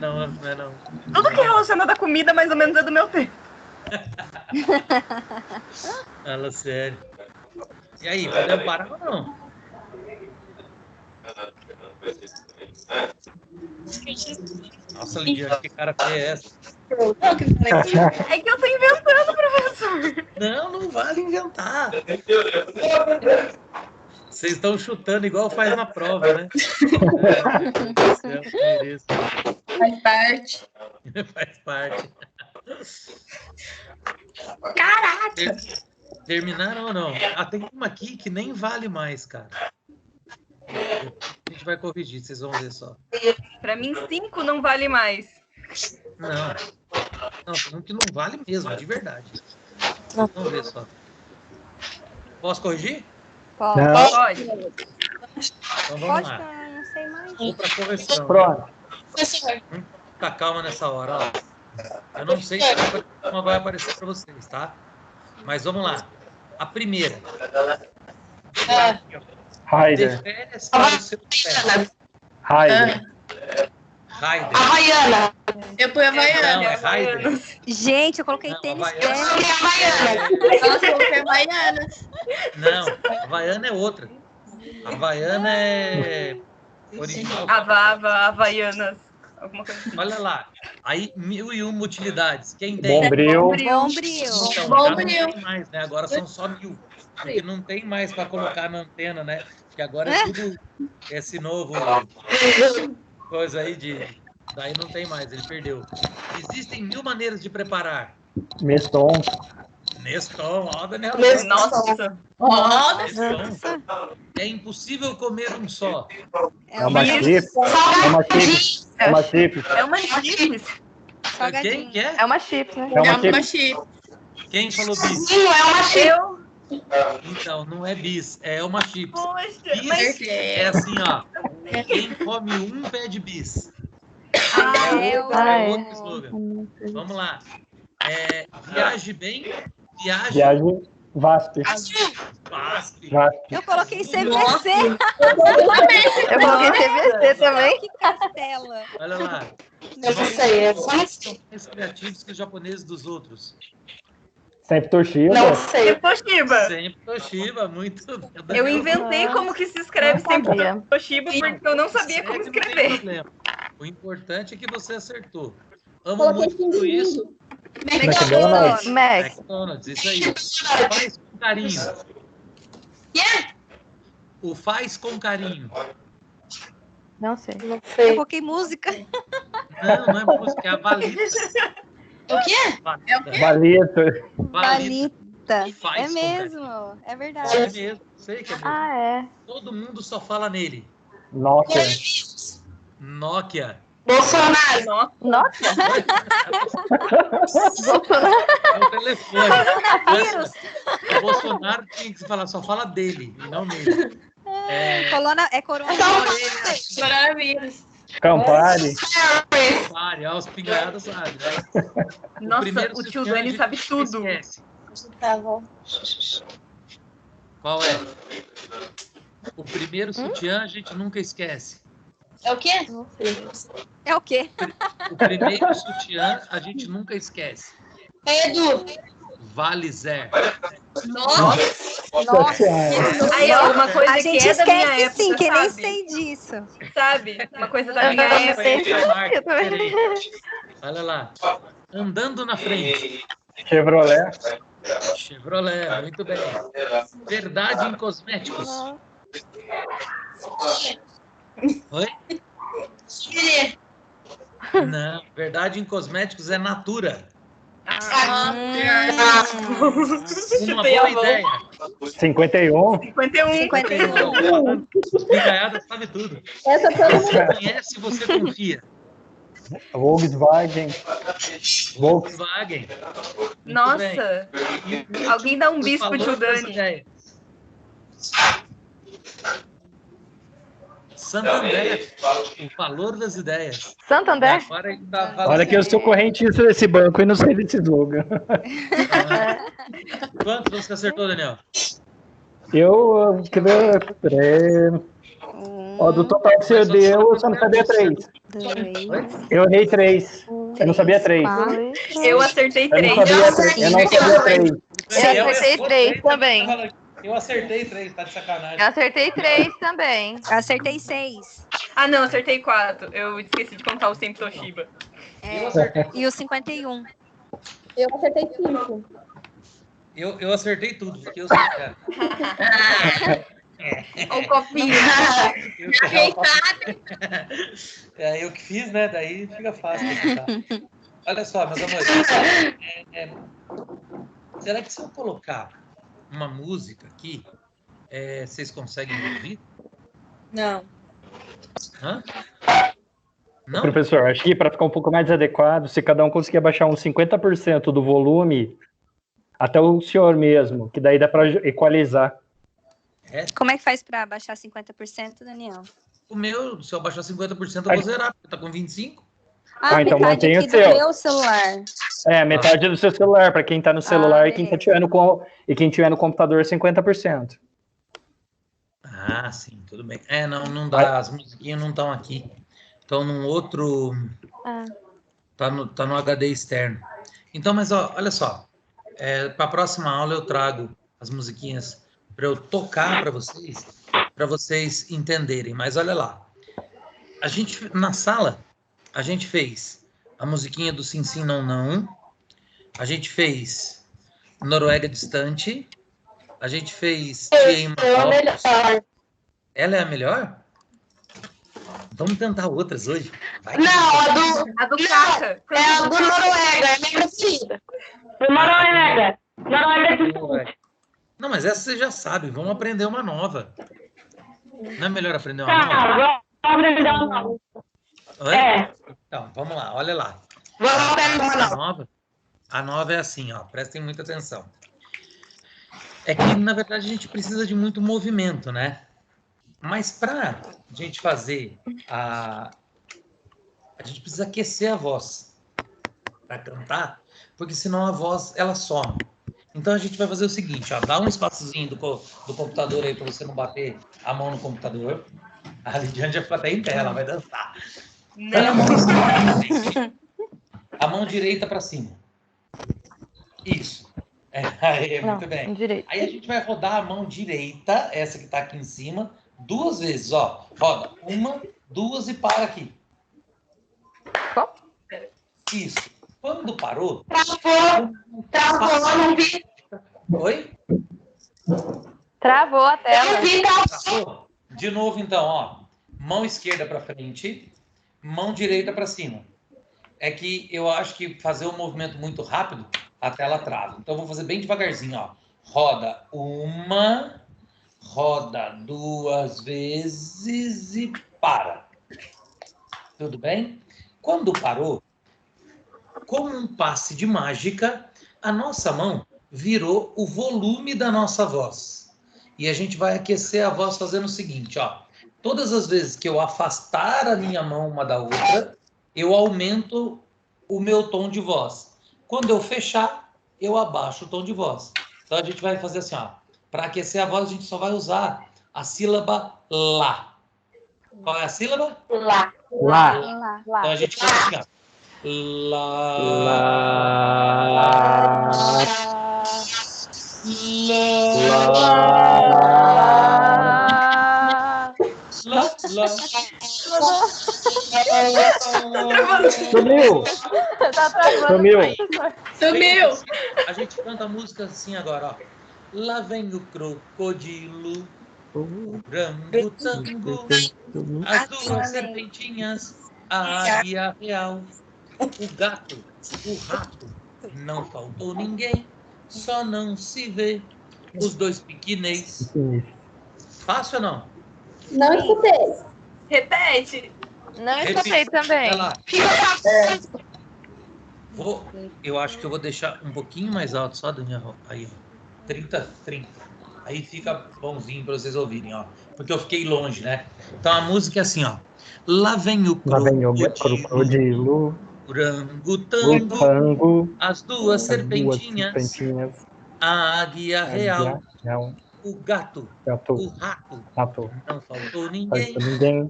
não. Tudo que é relacionado à comida, mais ou menos, é do meu tempo. Fala sério. E aí, podemos parar ou não? Nossa, Lidiane, que cara feia é essa? É que eu tô inventando, professor. Não vale inventar. Vocês estão chutando igual faz na prova, né? Mereço. Faz parte. Faz parte. Caraca! Terminaram ou não? Ah, tem uma aqui que nem vale mais, cara. A gente vai corrigir, vocês vão ver só. Pra mim, 5 não vale mais. Não, tem um que não vale mesmo, de verdade. Vamos ver só. Posso corrigir? Pode. Então vamos Pode, lá. não sei mais. Vou para correção. Pronto. Tá calma nessa hora, ó. Eu não sei como vai aparecer para vocês, tá? Mas vamos lá. A primeira. Raider. De férias para o seu pé. Raider. Raider. Havaiana. Eu fui Havaiana. Não, é Raider. Gente, eu coloquei tênis pé. Nossa, eu fui Havaiana. Não, Havaiana é outra. Havaiana é original. Havaianas. Alguma coisa assim. Olha lá. Aí, 1001 utilidades. Quem tem? Bombril. Bombril. Então, já não tem mais, né? Agora são só 1000. Porque não tem mais para colocar na antena, né? Porque agora é tudo esse novo coisa aí de... Daí não tem mais, ele perdeu. Existem 1000 maneiras de preparar. Meston. Neston, ó, Daniel. Nossa. Neston. É impossível comer um só. É uma chips. É uma chips. É uma chips. É uma chips. Quem que é? É uma chips, né? É uma uma chips. chip. Quem falou bis? É uma chips. Eu? Então, não é bis, é uma chips. Poxa, Bis mas... é assim, ó. Quem come um pede bis. É o... Outro slogan. Vamos lá. Viaje bem, viaje Viagem VASP. VASP. Eu coloquei CVC. Eu coloquei CVC também. Que castela. Olha lá. Eu não sei, é fácil. Mais criativos que os japoneses dos outros. Sempre Toshiba. Não sei. Toshiba. Sempre Toshiba, muito. Eu inventei como que se escreve Não sempre sabia. Toshiba, porque eu não sabia como Segue, não tem escrever. problema. O importante é que você acertou. Amo Coloquei muito tudo isso. McDonald's. Mac. McDonald's, isso aí. Faz com carinho. O faz com carinho. Não sei. Não Eu sei. coloquei música. Não é música, é a valita. O quê? É o quê? Valeta. Valita. Faz É com mesmo. É É verdade. mesmo, sei que é mesmo. Ah, é. Todo mundo só fala nele. Nokia. Nokia. Bolsonaro. Nossa. É o telefone. O Bolsonaro tinha que falar, só fala dele, e não nele. Coronavírus. Coronavírus. Campari. Pare, ó, os pingados, sabe? Né? Nossa, primeiro o tio sutiã a Dani gente sabe nunca tudo. esquece. Tá bom. Qual é? O primeiro sutiã a gente nunca esquece. É o quê? É o quê? O primeiro sutiã a gente nunca esquece. Edu. Vale Zé. Nossa. Aí, ó, uma coisa A que gente é da minha esquece época, sim, que nem sabe? sei disso. Sabe? Uma coisa da minha também época. Eu também. Olha lá. Andando na frente. Chevrolet. Chevrolet, muito bem. Verdade em cosméticos. Oi? Não, verdade em cosméticos é Natura. Uma boa ideia. 51. 51. Espigaiada sabe tudo. Essa todo mundo Você conhece, você confia. Volkswagen. Volkswagen. Muito bem. Nossa. Alguém dá um Os bis pro tio valores das Dani. ideias. Santander, o valor das ideias. Santander? Agora ele tá valendo. Olha que eu sou correntista desse banco e não sei desse slogan. Quanto você acertou, Daniel? Eu ó, do total que você deu, eu só não sabia 3. Eu errei 3. Eu não sabia 3. Eu acertei Eu não 3. sabia 3. Eu não sabia 3. Eu acertei 3 também. Eu acertei 3, tá de sacanagem. Eu acertei 3 também. Eu acertei 6. Ah, não, acertei 4. Eu esqueci de contar o sempre Toshiba. Eu acertei. E o 51. Eu acertei 5. Eu acertei tudo, porque eu sou cara. O copinho. É eu que fiz, né? Daí fica fácil de editar. Olha só, meus amores. Será que se eu colocar uma música aqui, vocês conseguem me ouvir? Não. Hã? Não? Professor, acho que para ficar um pouco mais adequado, se cada um conseguir abaixar uns 50% do volume, até o senhor mesmo, que daí dá para equalizar. Como é que faz para baixar 50%, Daniel? O meu, se eu baixar 50%, eu vou zerar, porque tá com 25%. Então metade mantenha aqui o seu. do meu celular. Metade do seu celular, para quem tá no celular e quem tá tiver quem tiver no computador, 50%. Ah, sim, tudo bem. Não dá, as musiquinhas não estão aqui. Estão num outro... Tá no HD externo. Então, mas olha só. Para a próxima aula eu trago as musiquinhas para eu tocar para vocês entenderem. Mas olha lá. Na sala, a gente fez a musiquinha do Sim, Sim, Não, Não. A gente fez Noruega Distante. A gente fez Tia em Marrocos. Ela é a melhor? Vamos tentar outras hoje. A do Caca. É a do Noruega, é a minha preferida. Noruega. Noruega. Não, mas essa você já sabe. Vamos aprender uma nova. Não é melhor aprender uma nova? Vamos aprender uma nova. Então, vamos lá. Olha lá. Vamos aprender uma nova. A nova é assim, ó. Prestem muita atenção. É que, na verdade, a gente precisa de muito movimento, né? Mas para a gente fazer a gente precisa aquecer a voz para cantar, porque senão a voz ela some. Então a gente vai fazer o seguinte, ó, dá um espaçozinho do computador aí para você não bater a mão no computador. A Lidiane já ficou até em pé, ela vai dançar. Põe a mão em cima, a mão direita para cima. Isso. Muito bem. Aí a gente vai rodar a mão direita, essa que está aqui em cima, 2 vezes, ó. Roda 1, 2 e para aqui. Isso. Quando parou... Travou, não vi. Oi? Travou a tela. Travou? De novo, então, ó. Mão esquerda para frente, mão direita para cima. É que eu acho que fazer um movimento muito rápido, a tela trava. Então, eu vou fazer bem devagarzinho, ó. Roda 1... Roda 2 vezes e para. Tudo bem? Quando parou, como um passe de mágica, a nossa mão virou o volume da nossa voz. E a gente vai aquecer a voz fazendo o seguinte, ó. Todas as vezes que eu afastar a minha mão uma da outra, eu aumento o meu tom de voz. Quando eu fechar, eu abaixo o tom de voz. Então a gente vai fazer assim, ó. Para aquecer a voz, a gente só vai usar a sílaba lá. Qual é a sílaba? Lá. Então a gente faz assim, ó. Lá. Sumiu. A gente canta a música assim agora, ó. Lá vem o crocodilo, o orangotango, as 2 serpentinhas, a águia real, o gato, o rato, não faltou ninguém, só não se vê, os 2 piquinês. Fácil ou não? Não escutei. Repete. Não escutei também. Vai lá. Eu acho que eu vou deixar um pouquinho mais alto, só, Daniel, aí, 30. Aí fica bonzinho para vocês ouvirem, ó. Porque eu fiquei longe, né? Então a música é assim, ó. Lá vem o crocodilo, orangotango, as 2 serpentinhas, a águia real, o gato, o rato, não faltou ninguém,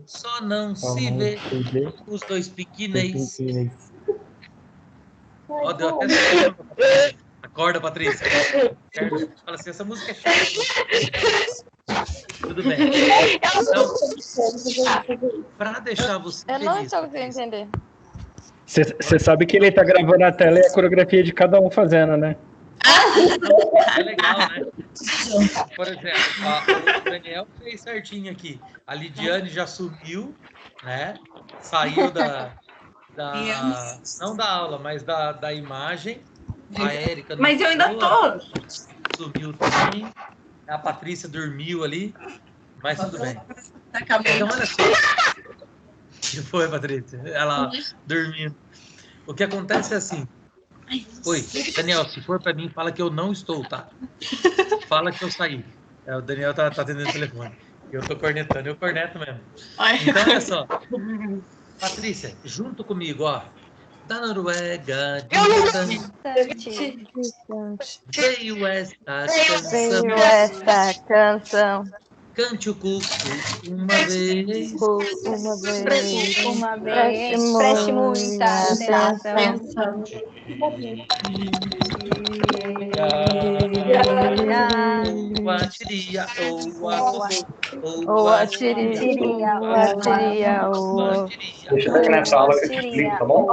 só não se vê, os 2 piquinês. Ó, deu até... Acorda, Patrícia. Fala assim, essa música é chata. Tudo bem. Então, para deixar você feliz... Eu não estou conseguindo entender. Você sabe que ele tá gravando a tela e a coreografia de cada um fazendo, né? É legal, né? Por exemplo, o Daniel fez certinho aqui. A Lidiane já sumiu, né? Saiu não da aula, mas da imagem. A Érica não Mas eu ainda tô. sumiu também. A Patrícia dormiu ali, mas tudo bem. Então, olha só. O que foi, Patrícia? Ela dormindo. O que acontece é assim. Oi, Daniel, se for para mim, fala que eu não estou, tá? Fala que eu saí. O Daniel tá atendendo o telefone. Eu tô cornetando, eu corneto mesmo. Então, olha só. Patrícia, junto comigo, ó. Da Noruega, distante, veio esta canção. Cante o cuco uma vez. Preste muita atenção. Deixa eu ver nessa aula que eu te explico, tá bom?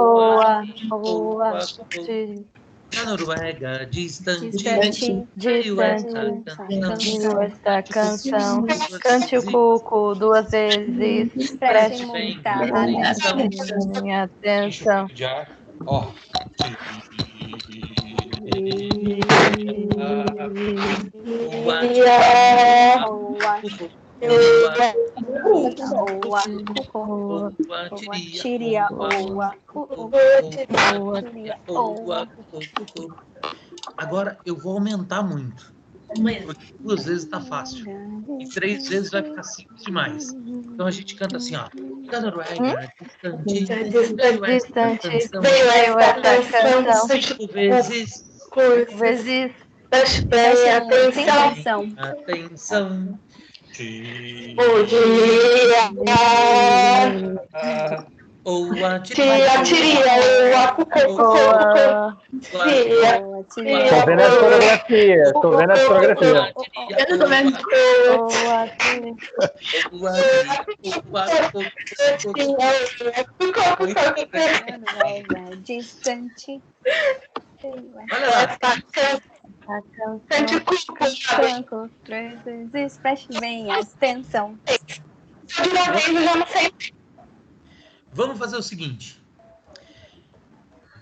Na Noruega, distante, veio esta canção. Cante o cuco 2 vezes. Preste muita atenção. Ó. Agora eu vou aumentar muito. Porque 2 vezes tá fácil. E 3 vezes vai ficar simples demais. Então a gente canta assim, ó. Da Noruega, distante, veio esta canção. 5 vezes. Preste atenção. Atenção. Ou a Tô vendo as coreografias. Distante. Olha lá. A canção 3 vezes, preste bem atenção. Vamos fazer o seguinte.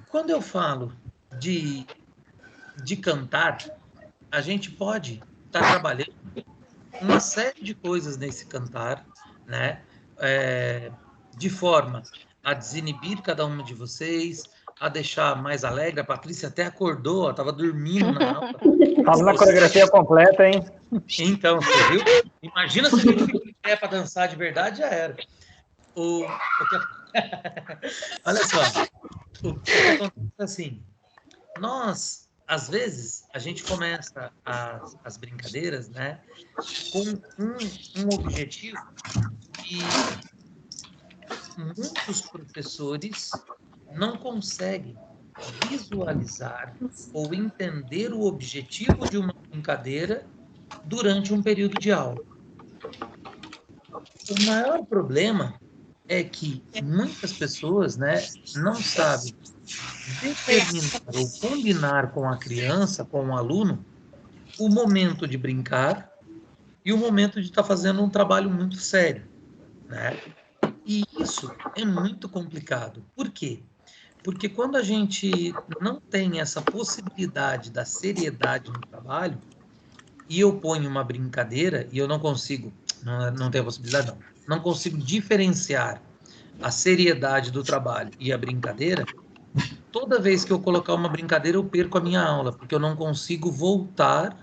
Quando eu falo de cantar, a gente pode estar trabalhando uma série de coisas nesse cantar, né? De forma a desinibir cada uma de vocês, a deixar mais alegre. A Patrícia até acordou, estava dormindo na aula. Fala na coreografia completa, hein? Então, você viu? Imagina se a gente fica em pé para dançar de verdade, já era. Olha só, o que acontece é assim, nós, às vezes, a gente começa as brincadeiras, né, com um objetivo que muitos professores não conseguem visualizar ou entender o objetivo de uma brincadeira durante um período de aula. O maior problema é que muitas pessoas, né, não sabem determinar ou combinar com a criança, com o aluno, o momento de brincar e o momento de estar fazendo um trabalho muito sério, né? E isso é muito complicado. Por quê? Porque quando a gente não tem essa possibilidade da seriedade no trabalho, e eu ponho uma brincadeira e eu não consigo, não tenho a possibilidade não consigo diferenciar a seriedade do trabalho e a brincadeira, toda vez que eu colocar uma brincadeira eu perco a minha aula, porque eu não consigo voltar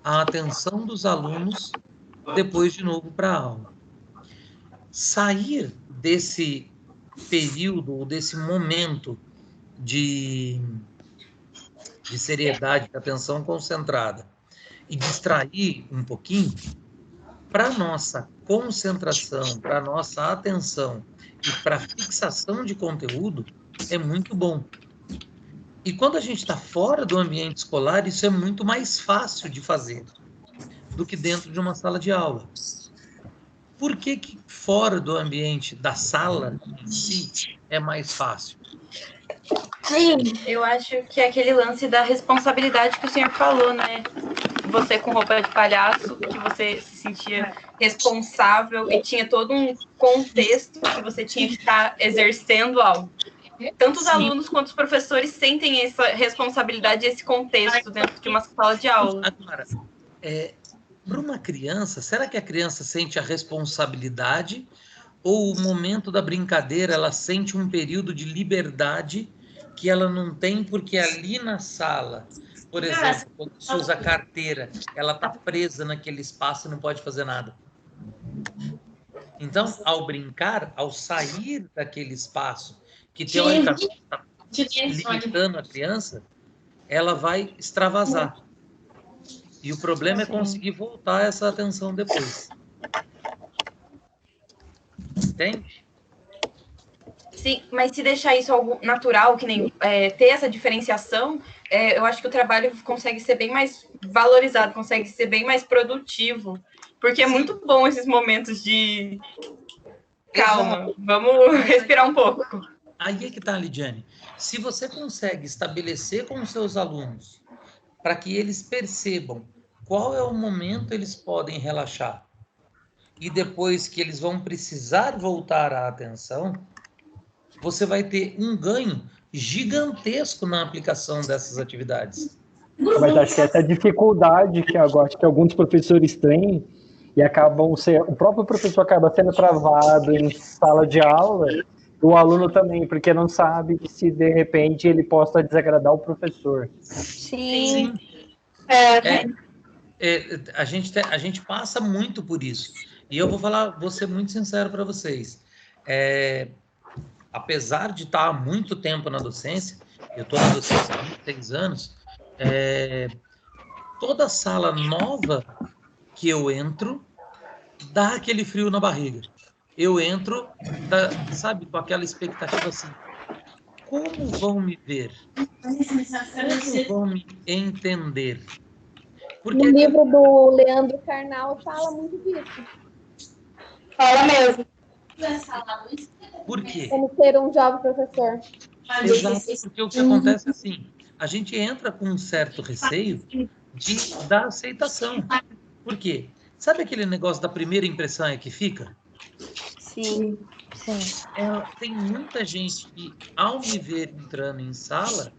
a atenção dos alunos depois de novo para a aula. Sair desse período, ou desse momento de seriedade, de atenção concentrada e distrair um pouquinho, para nossa concentração, para nossa atenção e para fixação de conteúdo, é muito bom. E quando a gente está fora do ambiente escolar, isso é muito mais fácil de fazer do que dentro de uma sala de aula. Por que fora do ambiente da sala em si é mais fácil? Sim. Eu acho que é aquele lance da responsabilidade que o senhor falou, né? Você com roupa de palhaço, que você se sentia responsável e tinha todo um contexto que você tinha que estar exercendo algo. Tanto os alunos quanto os professores sentem essa responsabilidade e esse contexto dentro de uma sala de aula. Agora, para uma criança, será que a criança sente a responsabilidade ou o momento da brincadeira ela sente um período de liberdade que ela não tem porque ali na sala, por exemplo, quando se usa carteira, ela está presa naquele espaço e não pode fazer nada. Então, ao brincar, ao sair daquele espaço que teoricamente está limitando a criança, ela vai extravasar. E o problema é conseguir voltar essa atenção depois. Entende? Sim, mas se deixar isso algo natural, que nem ter essa diferenciação, eu acho que o trabalho consegue ser bem mais valorizado, consegue ser bem mais produtivo. Porque é muito bom esses momentos de calma, vamos respirar um pouco. Aí é que está, Lidiane. Se você consegue estabelecer com os seus alunos para que eles percebam qual é o momento eles podem relaxar e depois que eles vão precisar voltar a atenção, você vai ter um ganho gigantesco na aplicação dessas atividades. Mas acho que essa é a dificuldade que eu acho que alguns professores têm e o próprio professor acaba sendo travado em sala de aula, o aluno também, porque não sabe se de repente ele possa desagradar o professor. Sim. A gente passa muito por isso. E eu vou ser muito sincero para vocês. Apesar de estar há muito tempo na docência, eu estou na docência há 26 anos, toda sala nova que eu entro, dá aquele frio na barriga. Eu entro, sabe, com aquela expectativa assim, como vão me ver? Como vão me entender? Porque... No livro do Leandro Carnal fala muito disso. Fala mesmo. Por quê? Como ser um jovem professor. Exato, porque o que acontece é assim, a gente entra com um certo receio da aceitação. Por quê? Sabe aquele negócio da primeira impressão é que fica? Sim. Tem muita gente que, ao me ver entrando em sala,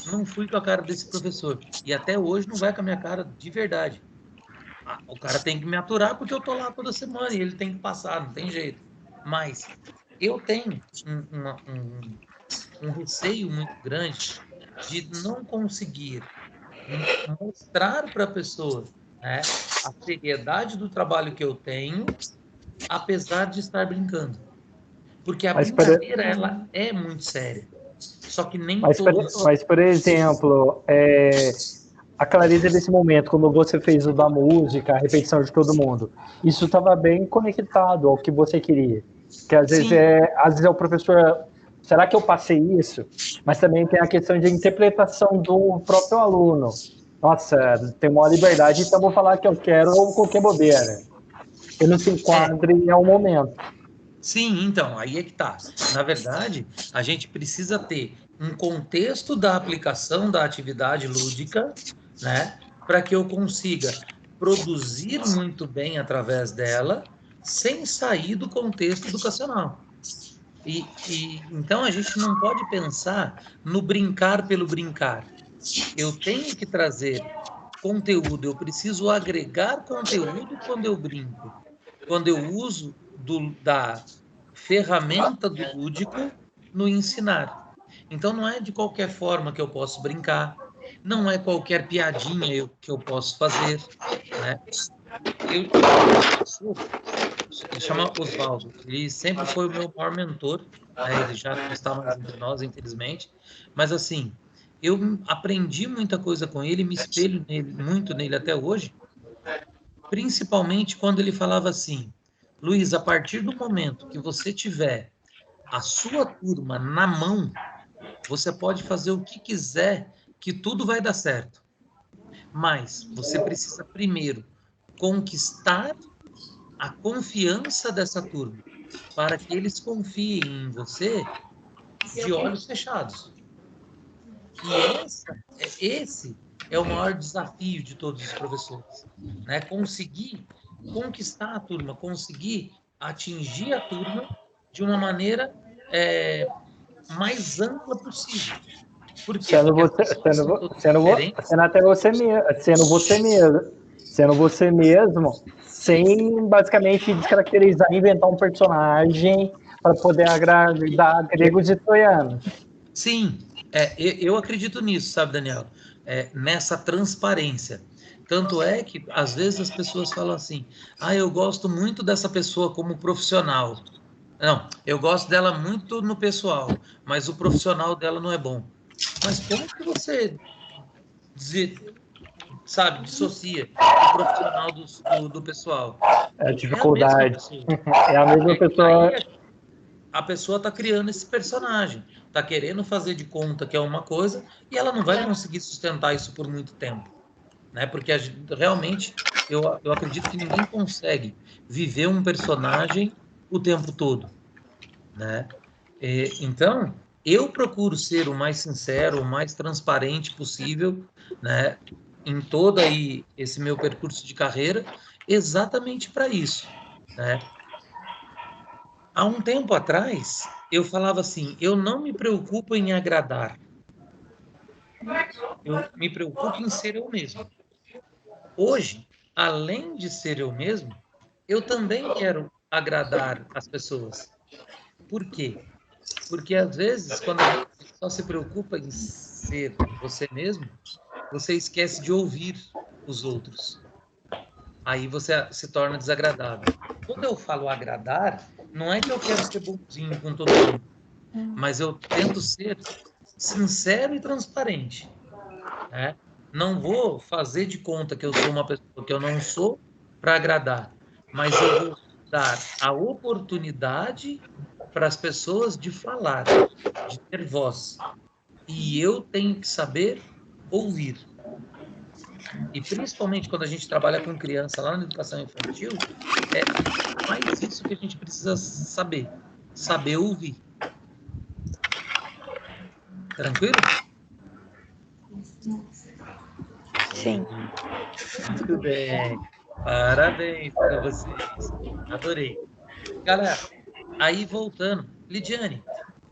não fui com a cara desse professor. E até hoje não vai com a minha cara de verdade. O cara tem que me aturar porque eu tô lá toda semana e ele tem que passar, não tem jeito. Mas eu tenho um receio muito grande de não conseguir mostrar para a pessoa, né, a seriedade do trabalho que eu tenho, apesar de estar brincando. Porque a brincadeira, ela é muito séria. Só que nem todos... Mas, por exemplo, a clareza desse momento, quando você fez o da música, a repetição de todo mundo, isso estava bem conectado ao que você queria. Que às vezes é o professor... Será que eu passei isso? Mas também tem a questão de interpretação do próprio aluno. Nossa, tem uma liberdade, então vou falar que eu quero ou qualquer bobeira. Eu não se enquadre ao momento. Sim, então, aí é que tá. Na verdade, a gente precisa ter um contexto da aplicação da atividade lúdica, né, para que eu consiga produzir muito bem através dela, sem sair do contexto educacional. Então, a gente não pode pensar no brincar pelo brincar. Eu tenho que trazer conteúdo, eu preciso agregar conteúdo quando eu brinco. Quando eu uso da ferramenta do lúdico no ensinar. Então, não é de qualquer forma que eu posso brincar, não é qualquer piadinha que eu posso fazer, né? Ele chama Oswaldo, ele sempre foi o meu maior mentor, né? Ele já não está mais entre nós, infelizmente, mas assim, eu aprendi muita coisa com ele, me espelho muito nele até hoje, principalmente quando ele falava assim: Luiz, a partir do momento que você tiver a sua turma na mão, você pode fazer o que quiser, que tudo vai dar certo. Mas você precisa primeiro conquistar a confiança dessa turma, para que eles confiem em você de olhos fechados. E esse é o maior desafio de todos os professores, né? Conseguir conquistar a turma, conseguir atingir a turma de uma maneira mais ampla possível. Por quê? Sendo Porque você, as pessoas são todas diferentes. sendo você mesmo, sem basicamente descaracterizar, inventar um personagem para poder agradar gregos e troianos. Sim, eu acredito nisso, sabe, Daniel? Nessa transparência. Tanto é que, às vezes, as pessoas falam assim, eu gosto muito dessa pessoa como profissional. Não, eu gosto dela muito no pessoal, mas o profissional dela não é bom. Mas como que você, dissocia o profissional do pessoal? É a É a mesma dificuldade. pessoa. É a mesma pessoa. Aí a pessoa está criando esse personagem, está querendo fazer de conta que é uma coisa e ela não vai conseguir sustentar isso por muito tempo, né? Porque realmente eu acredito que ninguém consegue viver um personagem o tempo todo, né? Então eu procuro ser o mais sincero, o mais transparente possível, né? Em todo aí esse meu percurso de carreira, exatamente para isso, né? Há um tempo atrás, eu falava assim: eu não me preocupo em agradar, eu me preocupo em ser eu mesmo. Hoje, além de ser eu mesmo, eu também quero agradar as pessoas. Por quê? Porque às vezes, quando a gente só se preocupa em ser você mesmo, você esquece de ouvir os outros. Aí você se torna desagradável. Quando eu falo agradar, não é que eu quero ser bonzinho com todo mundo, mas eu tento ser sincero e transparente, né? Não vou fazer de conta que eu sou uma pessoa que eu não sou para agradar, mas eu vou dar a oportunidade para as pessoas de falar, de ter voz. E eu tenho que saber ouvir. E principalmente quando a gente trabalha com criança lá na educação infantil, é mais isso que a gente precisa saber ouvir. Tranquilo? Sim. Muito bem. Parabéns para vocês. Adorei. Galera, aí voltando. Lidiane,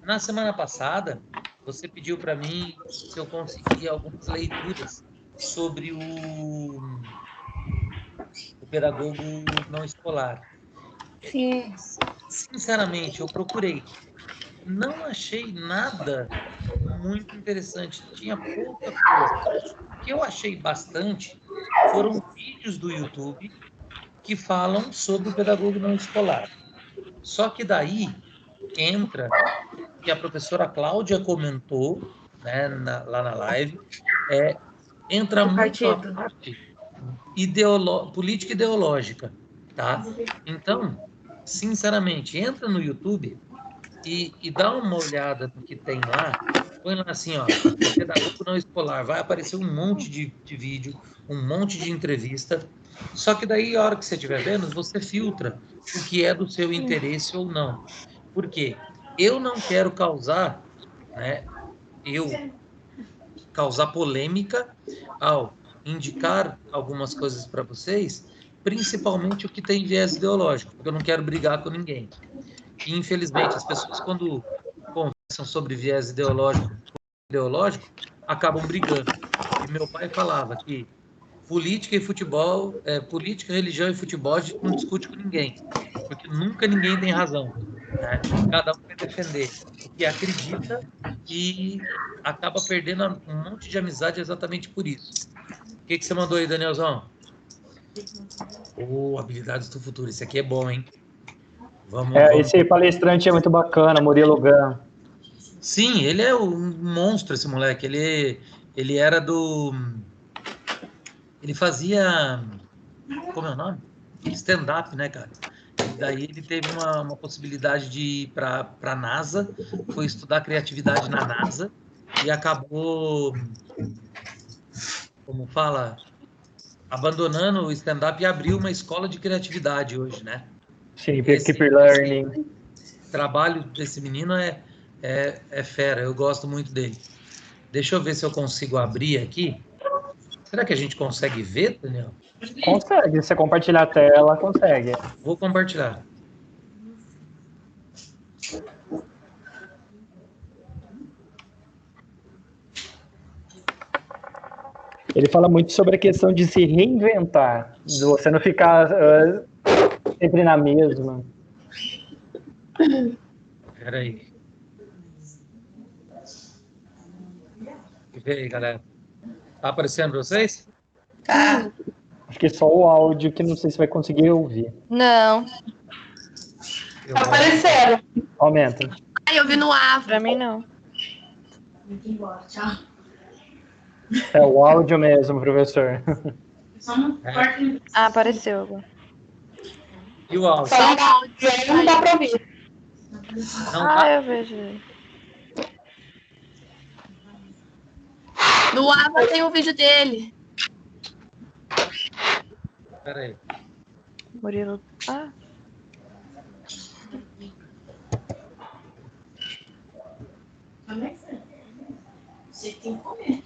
na semana passada, você pediu para mim se eu conseguia algumas leituras sobre o pedagogo não escolar. Sim. Sinceramente, eu procurei. Não achei nada muito interessante. Tinha pouca coisa. O que eu achei bastante foram vídeos do YouTube que falam sobre o pedagogo não escolar. Só que daí entra que a professora Cláudia comentou, né, lá na live, entra muito a parte política ideológica, tá? Então, sinceramente, entra no YouTube e dá uma olhada no que tem lá. Põe lá assim, ó, pedagogo não escolar, vai aparecer um monte de vídeo, um monte de entrevista. Só que daí, a hora que você estiver vendo, você filtra o que é do seu interesse ou não. Por quê? Eu não quero causar, né? Causar polêmica ao indicar algumas coisas para vocês, principalmente o que tem viés ideológico, porque eu não quero brigar com ninguém. E, infelizmente, as pessoas, quando conversam sobre viés ideológico, acabam brigando. E meu pai falava que política e futebol, política, religião e futebol, a gente não discute com ninguém, porque nunca ninguém tem razão, né? Cada um vai defender o que acredita e acaba perdendo um monte de amizade exatamente por isso. O que você mandou aí, Danielzão? Habilidades do futuro, esse aqui é bom, hein? Vamos. Esse palestrante é muito bacana, Murilo Gun. Sim, ele é um monstro, esse moleque. Ele era do... Ele fazia... Como é o nome? Stand-up, né, cara? E daí ele teve uma possibilidade de ir para a NASA, foi estudar criatividade na NASA e acabou, como fala, abandonando o stand-up e abriu uma escola de criatividade hoje, né? Sim, Keep Learning. O trabalho desse menino é fera, eu gosto muito dele. Deixa eu ver se eu consigo abrir aqui. Será que a gente consegue ver, Daniel? Consegue. Se você compartilhar a tela, consegue. Vou compartilhar. Ele fala muito sobre a questão de se reinventar, de você não ficar sempre na mesma. Espera aí. Vê aí, galera. Tá aparecendo para vocês? Tá. Acho que é só o áudio que não sei se vai conseguir ouvir. Não, Eu Tá vou- aparecendo. Aumenta. Ai, eu vi no Ava. pra mim não. É o áudio mesmo, professor. Ah, apareceu agora. E o áudio? Só no áudio aí não dá pra ouvir. Não Ah, tá? eu vejo. No Ava tem o vídeo dele. Espera aí. Murilo. Ah, Você tem que comer.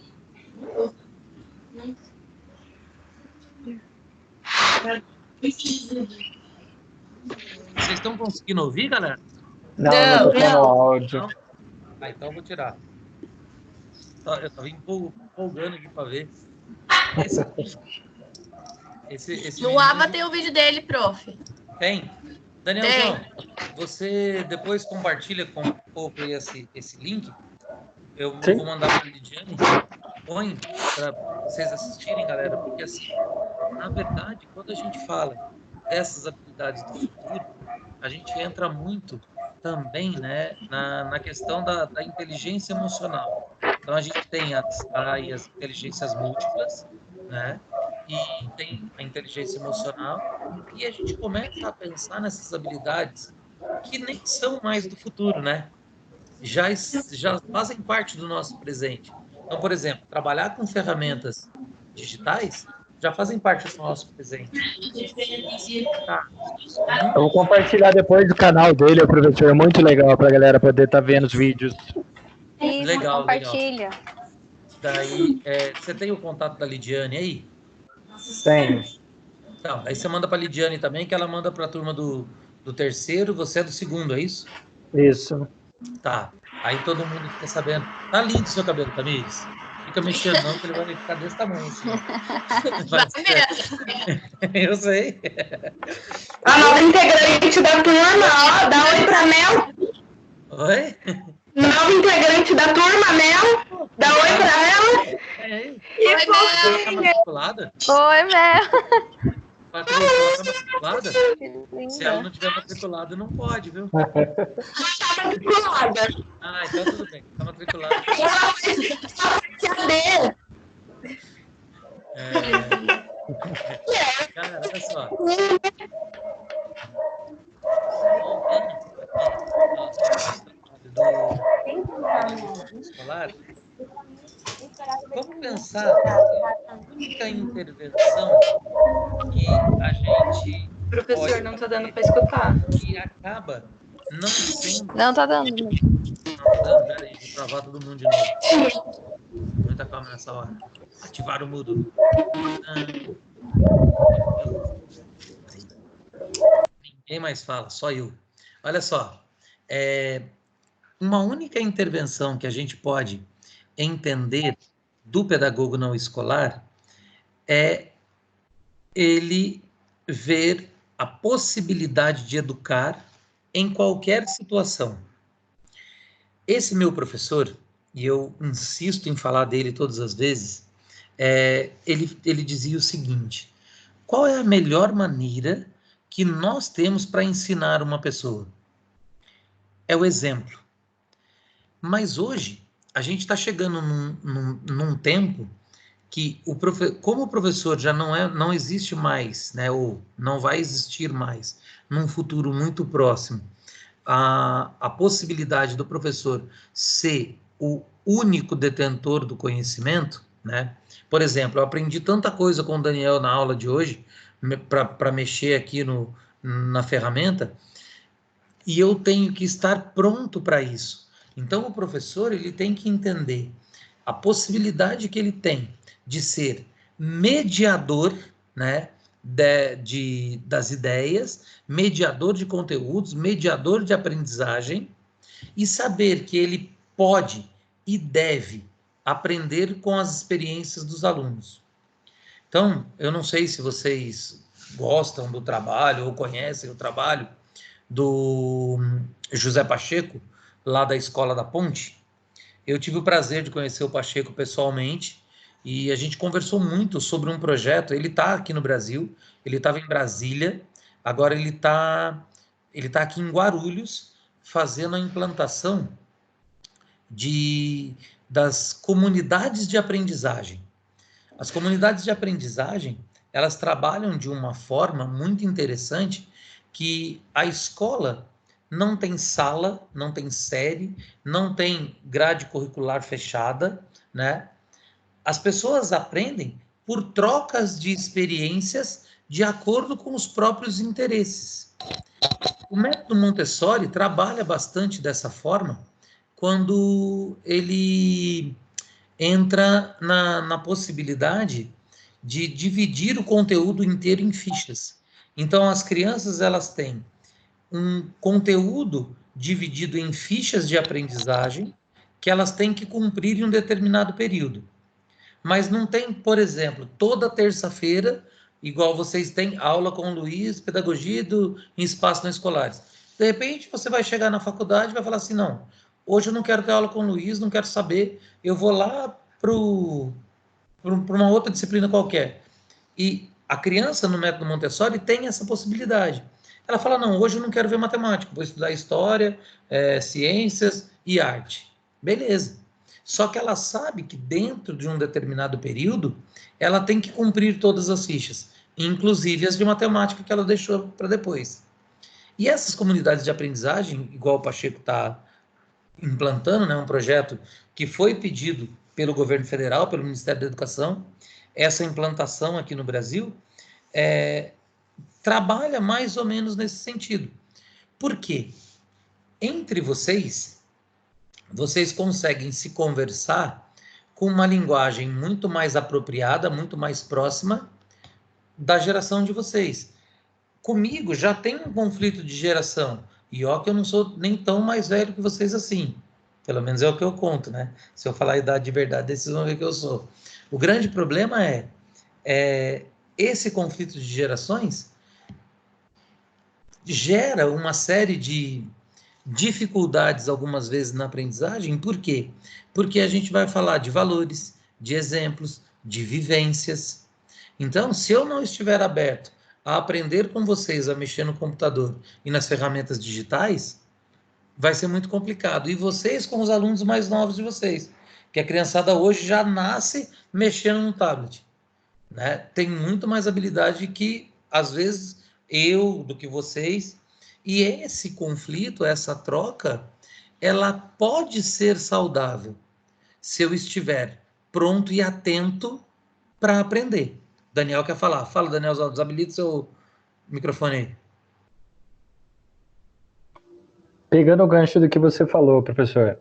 Vocês estão conseguindo ouvir, galera? Não, não tô no áudio. Não? Ah, então eu vou tirar. Eu tava empolgando aqui para ver. Esse No menino- Ava tem o vídeo dele, prof. Tem? Danielzão, você depois compartilha com o povo esse link. Eu Sim. vou mandar para a Lidiane. Põe para vocês assistirem, galera, porque assim, na verdade, quando a gente fala dessas habilidades do futuro, a gente entra muito também, né, na questão da inteligência emocional. Então a gente tem as inteligências múltiplas, né, e tem a inteligência emocional, e a gente começa a pensar nessas habilidades que nem são mais do futuro, né? Já fazem parte do nosso presente. Então, por exemplo, trabalhar com ferramentas digitais já fazem parte do nosso presente. Tá. Eu vou compartilhar depois do canal dele, professor. É muito legal pra galera poder estar vendo os vídeos. Isso, Legal, compartilha. Daí, você tem o contato da Lidiane aí? Tem. Então, aí você manda para a Lidiane também, que ela manda para a turma do terceiro, você é do segundo, é isso? Isso. Tá. Aí todo mundo fica sabendo. Tá lindo o seu cabelo, Tamires. Fica mexendo não, que ele vai ficar desse tamanho. Assim. Vai ser. Eu sei. A nova integrante da turma, ó, dá oi pra Mel. Oi? Nova integrante da turma, Mel. Dá oi pra ela. Ela tá matriculada? Oi, Mel. Ela tá matriculada? Que Se ela linda. não tiver matriculada, não pode, viu? Tá matriculada. Ah, então tudo bem. Tá matriculada. Cadê? Cara, olha só. Do escolar, vamos pensar na única intervenção que a gente Professor, pode não tá dando para escutar. que acaba não sendo. Não tá dando. Não, peraí, vou travar todo mundo de novo. Muita calma nessa hora. Ativar o mudo. Ninguém mais fala, só eu. Olha só, uma única intervenção que a gente pode entender do pedagogo não escolar é ele ver a possibilidade de educar em qualquer situação. Esse meu professor, e eu insisto em falar dele todas as vezes, ele dizia o seguinte: qual é a melhor maneira que nós temos para ensinar uma pessoa? É o exemplo. Mas hoje, a gente está chegando num tempo que, como o professor já não existe mais, né, ou não vai existir mais, num futuro muito próximo, a possibilidade do professor ser o único detentor do conhecimento, né? Por exemplo, eu aprendi tanta coisa com o Daniel na aula de hoje, para mexer aqui na ferramenta, e eu tenho que estar pronto para isso. Então, o professor ele tem que entender a possibilidade que ele tem de ser mediador, né, das ideias, mediador de conteúdos, mediador de aprendizagem, e saber que ele pode e deve aprender com as experiências dos alunos. Então, eu não sei se vocês gostam do trabalho ou conhecem o trabalho do José Pacheco, lá da Escola da Ponte. Eu tive o prazer de conhecer o Pacheco pessoalmente e a gente conversou muito sobre um projeto. Ele está aqui no Brasil, ele estava em Brasília, agora ele tá aqui em Guarulhos fazendo a implantação das comunidades de aprendizagem. As comunidades de aprendizagem, elas trabalham de uma forma muito interessante, que a escola não tem sala, não tem série, não tem grade curricular fechada, né? As pessoas aprendem por trocas de experiências de acordo com os próprios interesses. O método Montessori trabalha bastante dessa forma quando ele entra na possibilidade de dividir o conteúdo inteiro em fichas. Então, as crianças, elas têm um conteúdo dividido em fichas de aprendizagem que elas têm que cumprir em um determinado período. Mas não tem, por exemplo, toda terça-feira, igual vocês têm, aula com o Luiz, pedagogia em espaços não escolares. De repente, você vai chegar na faculdade e vai falar assim, não, hoje eu não quero ter aula com o Luiz, não quero saber, eu vou lá para uma outra disciplina qualquer. E a criança, no método Montessori, tem essa possibilidade. Ela fala, não, hoje eu não quero ver matemática, vou estudar história, ciências e arte. Beleza. Só que ela sabe que dentro de um determinado período, ela tem que cumprir todas as fichas, inclusive as de matemática que ela deixou para depois. E essas comunidades de aprendizagem, igual o Pacheco está implantando, né, um projeto que foi pedido pelo governo federal, pelo Ministério da Educação, essa implantação aqui no Brasil, trabalha mais ou menos nesse sentido. Por quê? Entre vocês conseguem se conversar com uma linguagem muito mais apropriada, muito mais próxima da geração de vocês. Comigo já tem um conflito de geração, e ó que eu não sou nem tão mais velho que vocês assim. Pelo menos é o que eu conto, né? Se eu falar a idade de verdade, vocês vão ver que eu sou. O grande problema é esse conflito de gerações gera uma série de dificuldades, algumas vezes, na aprendizagem. Por quê? Porque a gente vai falar de valores, de exemplos, de vivências. Então, se eu não estiver aberto a aprender com vocês a mexer no computador e nas ferramentas digitais, vai ser muito complicado. E vocês com os alunos mais novos de vocês, que a criançada hoje já nasce mexendo no tablet, né? Tem muito mais habilidade que, às vezes, eu do que vocês. E esse conflito, essa troca, ela pode ser saudável se eu estiver pronto e atento para aprender. Daniel quer falar. Fala, Daniel, desabilita o seu microfone aí. Pegando o gancho do que você falou, professor,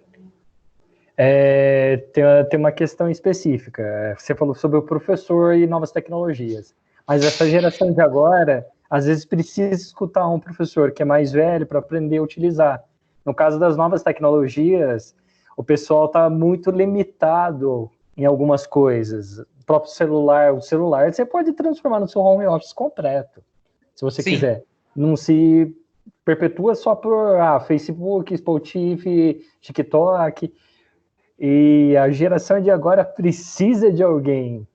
tem uma questão específica. Você falou sobre o professor e novas tecnologias. Mas essa geração de agora, às vezes, precisa escutar um professor que é mais velho para aprender a utilizar. No caso das novas tecnologias, o pessoal está muito limitado em algumas coisas. O próprio celular, você pode transformar no seu home office completo, se você quiser. Não se perpetua só por Facebook, Spotify, TikTok. E a geração de agora precisa de alguém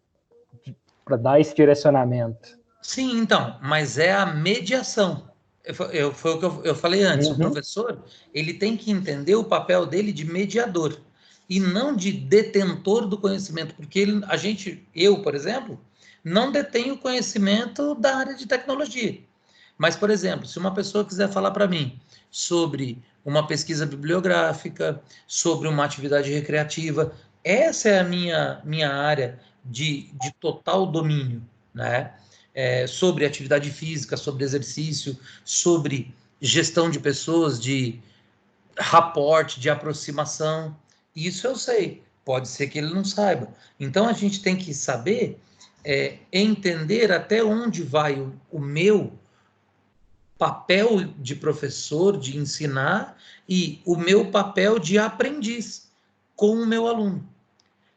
para dar esse direcionamento. Sim, então, mas é a mediação. Foi o que eu falei antes. O professor, ele tem que entender o papel dele de mediador e não de detentor do conhecimento, porque eu, por exemplo, não detenho o conhecimento da área de tecnologia. Mas, por exemplo, se uma pessoa quiser falar para mim sobre uma pesquisa bibliográfica, sobre uma atividade recreativa, essa é a minha área de total domínio, né? Sobre atividade física, sobre exercício, sobre gestão de pessoas, de rapport, de aproximação. Isso eu sei. Pode ser que ele não saiba. Então, a gente tem que saber entender até onde vai o meu papel de professor, de ensinar, e o meu papel de aprendiz com o meu aluno.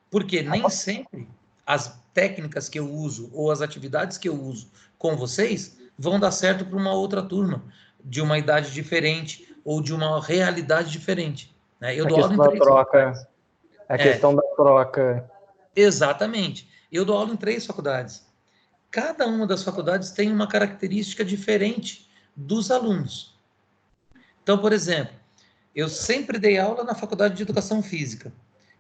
Porque nem sempre as técnicas que eu uso ou as atividades que eu uso com vocês vão dar certo para uma outra turma, de uma idade diferente ou de uma realidade diferente. Né? Eu dou aula em três faculdades. A questão da troca. Exatamente. Eu dou aula em 3 faculdades. Cada uma das faculdades tem uma característica diferente dos alunos. Então, por exemplo, eu sempre dei aula na Faculdade de Educação Física.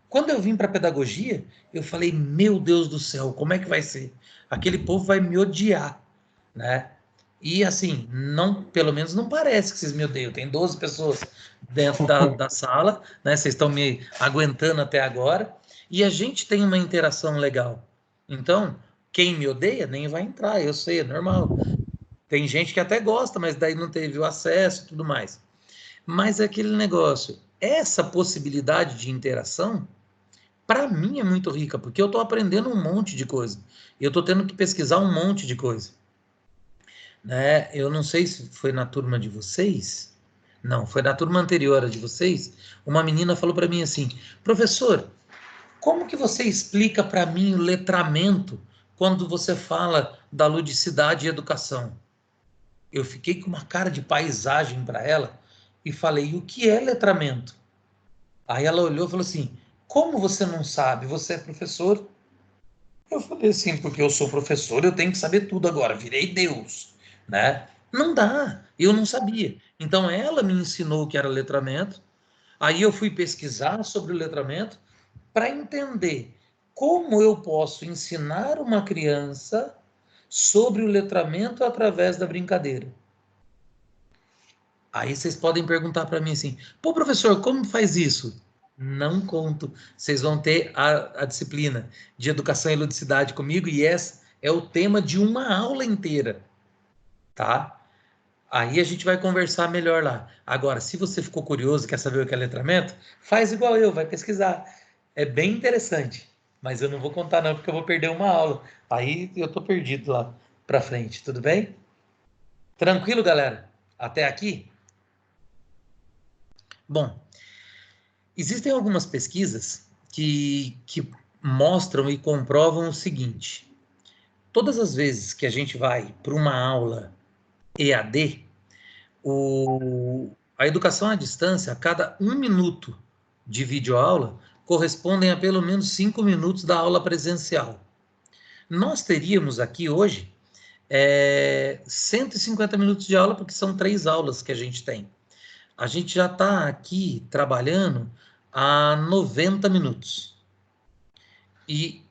Quando eu vim para a pedagogia, eu falei, meu Deus do céu, como é que vai ser? Aquele povo vai me odiar, né? E assim, pelo menos não parece que vocês me odeiam. Tem 12 pessoas dentro da sala, né? Vocês estão me aguentando até agora. E a gente tem uma interação legal. Então, quem me odeia nem vai entrar, eu sei, é normal. Tem gente que até gosta, mas daí não teve o acesso e tudo mais. Mas é aquele negócio, essa possibilidade de interação, para mim é muito rica, porque eu estou aprendendo um monte de coisa. Eu estou tendo que pesquisar um monte de coisa. Né? Eu não sei se foi na turma de vocês. Não, foi na turma anterior a de vocês. Uma menina falou para mim assim, professor, como que você explica para mim o letramento quando você fala da ludicidade e educação? Eu fiquei com uma cara de paisagem para ela e falei, o que é letramento? Aí ela olhou e falou assim, como você não sabe? Você é professor? Eu falei assim, porque eu sou professor, eu tenho que saber tudo agora, virei Deus, né? Não dá, eu não sabia. Então ela me ensinou o que era letramento, aí eu fui pesquisar sobre o letramento para entender como eu posso ensinar uma criança sobre o letramento através da brincadeira. Aí vocês podem perguntar para mim assim, pô, professor, como faz isso? Não conto. Vocês vão ter a disciplina de educação e ludicidade comigo e esse é o tema de uma aula inteira, tá? Aí a gente vai conversar melhor lá. Agora, se você ficou curioso, quer saber o que é letramento, faz igual eu, vai pesquisar. É bem interessante, mas eu não vou contar não, porque eu vou perder uma aula. Aí eu tô perdido lá para frente, tudo bem? Tranquilo, galera? Até aqui? Bom, existem algumas pesquisas que mostram e comprovam o seguinte. Todas as vezes que a gente vai para uma aula EAD, a educação à distância, a cada 1 minuto de videoaula, correspondem a pelo menos 5 minutos da aula presencial. Nós teríamos aqui hoje 150 minutos de aula, porque são 3 aulas que a gente tem. A gente já está aqui trabalhando há 90 minutos. E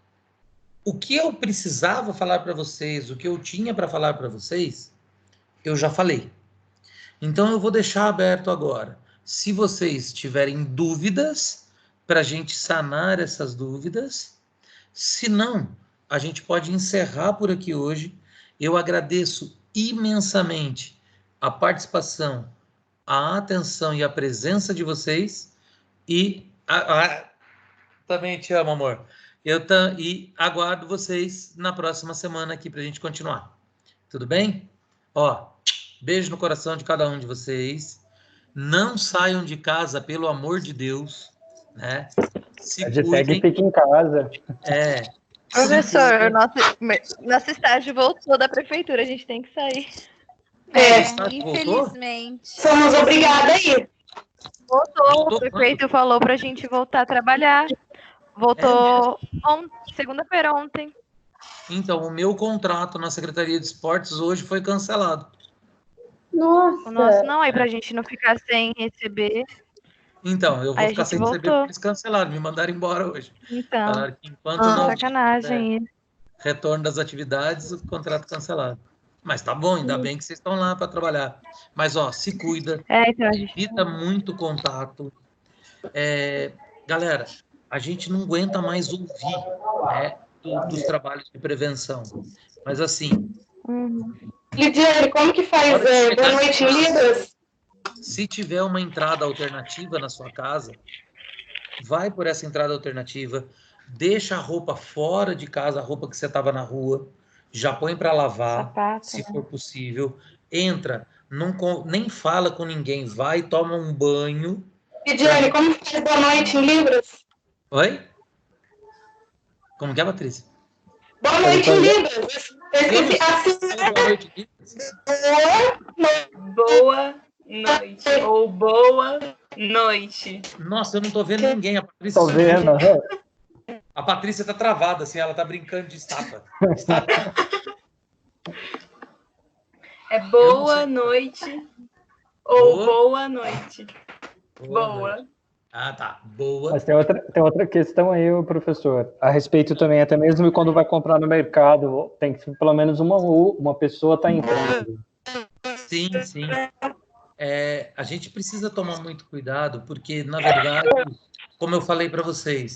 o que eu precisava falar para vocês, o que eu tinha para falar para vocês, eu já falei. Então eu vou deixar aberto agora. Se vocês tiverem dúvidas, para a gente sanar essas dúvidas. Se não, a gente pode encerrar por aqui hoje. Eu agradeço imensamente a participação, a atenção e a presença de vocês. E também te amo, amor. E aguardo vocês na próxima semana aqui para a gente continuar. Tudo bem? Ó, beijo no coração de cada um de vocês. Não saiam de casa, pelo amor de Deus, né? Se cuidem. E fique em casa. Professor, nosso estágio voltou da prefeitura, a gente tem que sair. Infelizmente. Somos obrigados a ir. Voltou, o prefeito falou pra gente voltar a trabalhar. Voltou segunda-feira ontem. Então, o meu contrato na Secretaria de Esportes hoje foi cancelado. Nossa. O nosso não, aí pra gente não ficar sem receber. Então, eu vou ficar sem receber porque eles cancelaram, me mandaram embora hoje. Então, falaram que enquanto não sacanagem. Retorno das atividades, o contrato cancelado. Mas tá bom, ainda bem que vocês estão lá para trabalhar. Mas, ó, se cuida, então, evita muito contato. Galera, a gente não aguenta mais ouvir, né, dos trabalhos de prevenção. Mas, assim... Lidiane, como que faz? Boa noite, Libras. Se tiver uma entrada alternativa na sua casa, vai por essa entrada alternativa, deixa a roupa fora de casa, a roupa que você estava na rua, já põe para lavar, Sapato, se né? for possível, entra, nem fala com ninguém, vai, toma um banho. Lidiane, como faz boa noite em Libras? Oi? Como que é, Patrícia? Boa noite em Libras. Eu não Esqueci sei assim. se é boa noite, Libras. Boa noite. Ou boa noite. Nossa, eu não tô vendo ninguém. A Patrícia Tô vendo. A Patrícia tá travada, assim, ela tá brincando de estátua. É boa noite ou boa noite. Boa Boa. noite. Ah, tá. Boa. Mas tem outra questão aí, professor, a respeito também, até mesmo quando vai comprar no mercado, tem que pelo menos uma pessoa estar entrando. Sim, sim. A gente precisa tomar muito cuidado, porque, na verdade, como eu falei para vocês,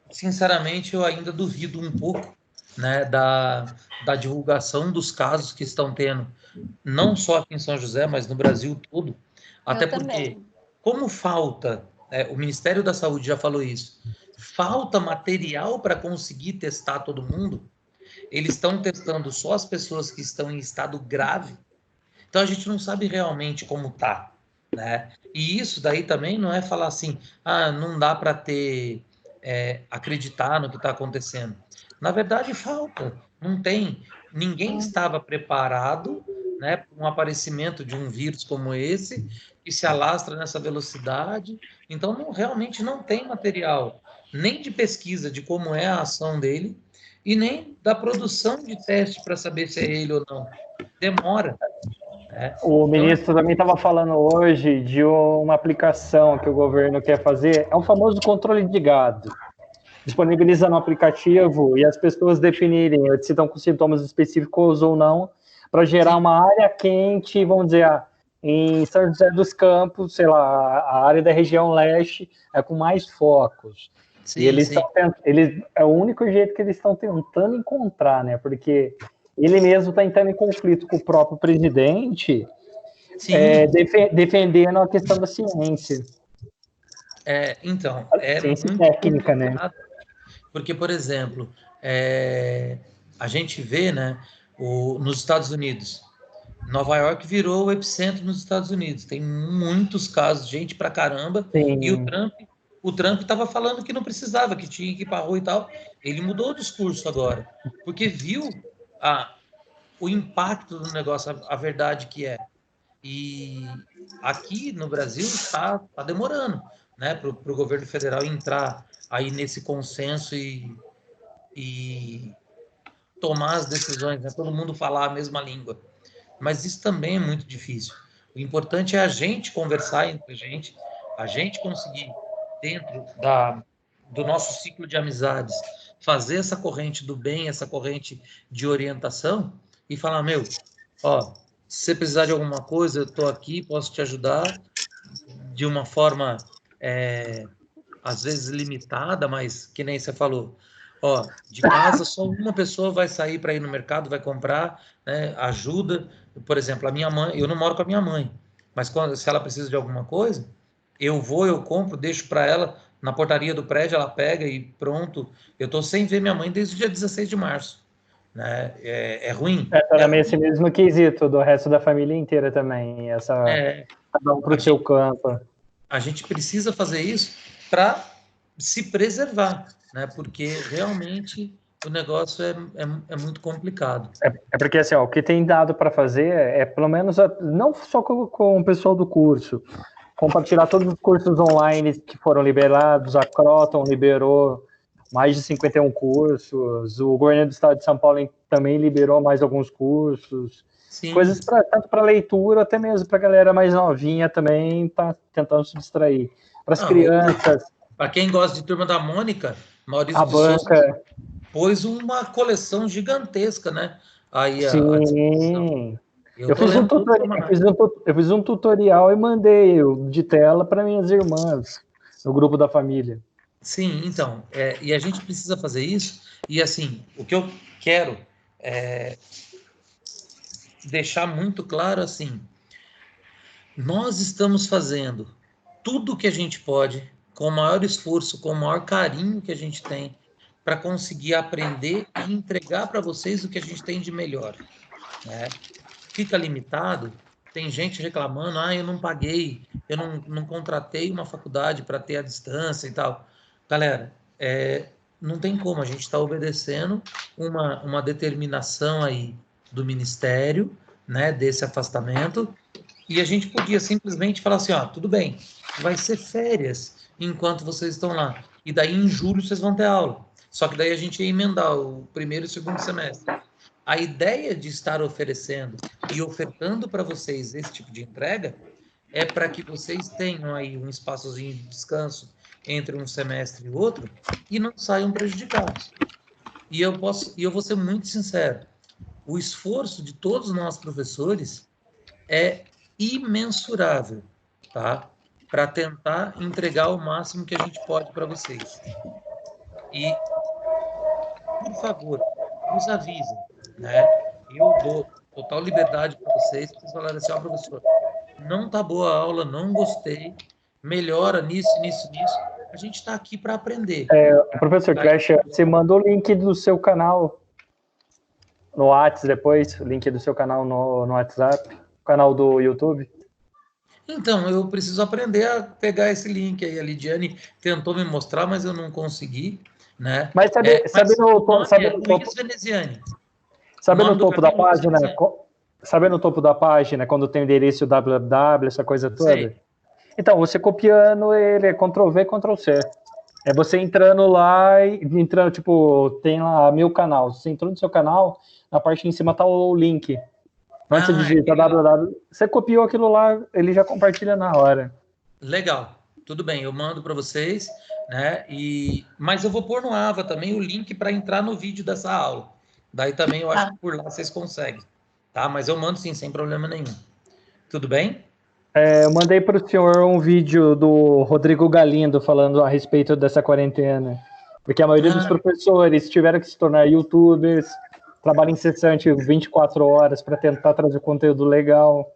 sinceramente, eu ainda duvido um pouco, né, da divulgação dos casos que estão tendo, não só aqui em São José, mas no Brasil todo. Até porque, como falta, o Ministério da Saúde já falou isso, falta material para conseguir testar todo mundo, eles estão testando só as pessoas que estão em estado grave, então a gente não sabe realmente como tá, né? E isso daí também não é falar assim, não dá para acreditar no que está acontecendo. Na verdade, falta, não tem. Ninguém estava preparado, né, para um aparecimento de um vírus como esse, que se alastra nessa velocidade. Então, realmente não tem material, nem de pesquisa de como é a ação dele, e nem da produção de teste para saber se é ele ou não. Demora. O ministro também estava falando hoje de uma aplicação que o governo quer fazer, é o famoso controle de gado. Disponibiliza no aplicativo e as pessoas definirem se estão com sintomas específicos ou não, para gerar uma área quente, vamos dizer, em São José dos Campos, sei lá, a área da região leste é com mais focos. Sim, e eles é o único jeito que eles estão tentando encontrar, né? Porque ele mesmo está entrando em conflito com o próprio presidente, defendendo a questão da ciência. Então, ciência muito técnica, né? Porque, por exemplo, a gente vê, né, nos Estados Unidos, Nova York virou o epicentro nos Estados Unidos. Tem muitos casos, gente pra caramba. Sim. E o Trump estava falando que não precisava, que tinha que ir para a rua e tal. Ele mudou o discurso agora, porque viu o impacto do negócio, a verdade que é. E aqui no Brasil está demorando, né, para o governo federal entrar aí nesse consenso e tomar as decisões, né, todo mundo falar a mesma língua. Mas isso também é muito difícil. O importante é a gente conversar entre a gente conseguir, dentro do nosso ciclo de amizades, fazer essa corrente do bem, essa corrente de orientação e falar, se você precisar de alguma coisa, eu estou aqui, posso te ajudar de uma forma, às vezes limitada, mas que nem você falou, de casa só uma pessoa vai sair para ir no mercado, vai comprar, né, ajuda. Por exemplo, a minha mãe, eu não moro com a minha mãe, mas se ela precisa de alguma coisa, eu compro, deixo para ela na portaria do prédio, ela pega e pronto. Eu estou sem ver minha mãe desde o dia 16 de março. Né? É ruim. Também esse mesmo quesito do resto da família inteira também, cada um para o seu campo. A gente precisa fazer isso para se preservar, né? Porque realmente o negócio é muito complicado. Porque assim, o que tem dado para fazer pelo menos, não só com o pessoal do curso, compartilhar todos os cursos online que foram liberados, a Croton liberou mais de 51 cursos, o governo do estado de São Paulo também liberou mais alguns cursos, Sim. Coisas tanto para leitura, até mesmo para a galera mais novinha também tá tentando se distrair. Para as crianças. Para quem gosta de Turma da Mônica, Maurício a de banca Souza pôs uma coleção gigantesca, né? Aí Sim. Eu fiz um tutorial e mandei de tela para minhas irmãs no grupo da família. Sim, então, e a gente precisa fazer isso, e assim, o que eu quero deixar muito claro, assim, nós estamos fazendo tudo o que a gente pode com o maior esforço, com o maior carinho que a gente tem para conseguir aprender e entregar para vocês o que a gente tem de melhor, né? Fica limitado, tem gente reclamando, eu não paguei, eu não contratei uma faculdade para ter a distância e tal. Galera, não tem como, a gente está obedecendo uma determinação aí do Ministério, né, desse afastamento, e a gente podia simplesmente falar assim, tudo bem, vai ser férias enquanto vocês estão lá, e daí em julho vocês vão ter aula. Só que daí a gente ia emendar o primeiro e o segundo semestre. A ideia de estar oferecendo e ofertando para vocês esse tipo de entrega é para que vocês tenham aí um espaçozinho de descanso entre um semestre e o outro e não saiam prejudicados. E eu vou ser muito sincero, o esforço de todos nós professores é imensurável, tá? Para tentar entregar o máximo que a gente pode para vocês. E, por favor, nos avisem, né? Eu dou total liberdade para vocês falarem assim, professor, não tá boa a aula, não gostei, melhora nisso. A gente está aqui para aprender. Professor Crash, você mandou o link do seu canal no WhatsApp depois, o link do seu canal no WhatsApp, canal do YouTube? Então, eu preciso aprender a pegar esse link aí. A Lidiane tentou me mostrar, mas eu não consegui, né? Mas sabe no Luiz Veneziani. Sabe no topo da página? Sabe no topo da página, quando tem o endereço www, essa coisa toda? Sei. Então, você copiando ele, é Ctrl+V, Ctrl+C. É você entrando lá e entrando, tipo, tem lá meu canal. Você entrou no seu canal, na parte em cima tá o link. Quando você digita www, você copiou aquilo lá, ele já compartilha na hora. Legal, tudo bem, eu mando para vocês, né? Mas eu vou pôr no AVA também o link para entrar no vídeo dessa aula. Daí também eu acho que por lá vocês conseguem, tá? Mas eu mando sim, sem problema nenhum. Tudo bem? Eu mandei para o senhor um vídeo do Rodrigo Galindo falando a respeito dessa quarentena. Porque a maioria dos professores tiveram que se tornar youtubers, trabalho incessante 24 horas para tentar trazer conteúdo legal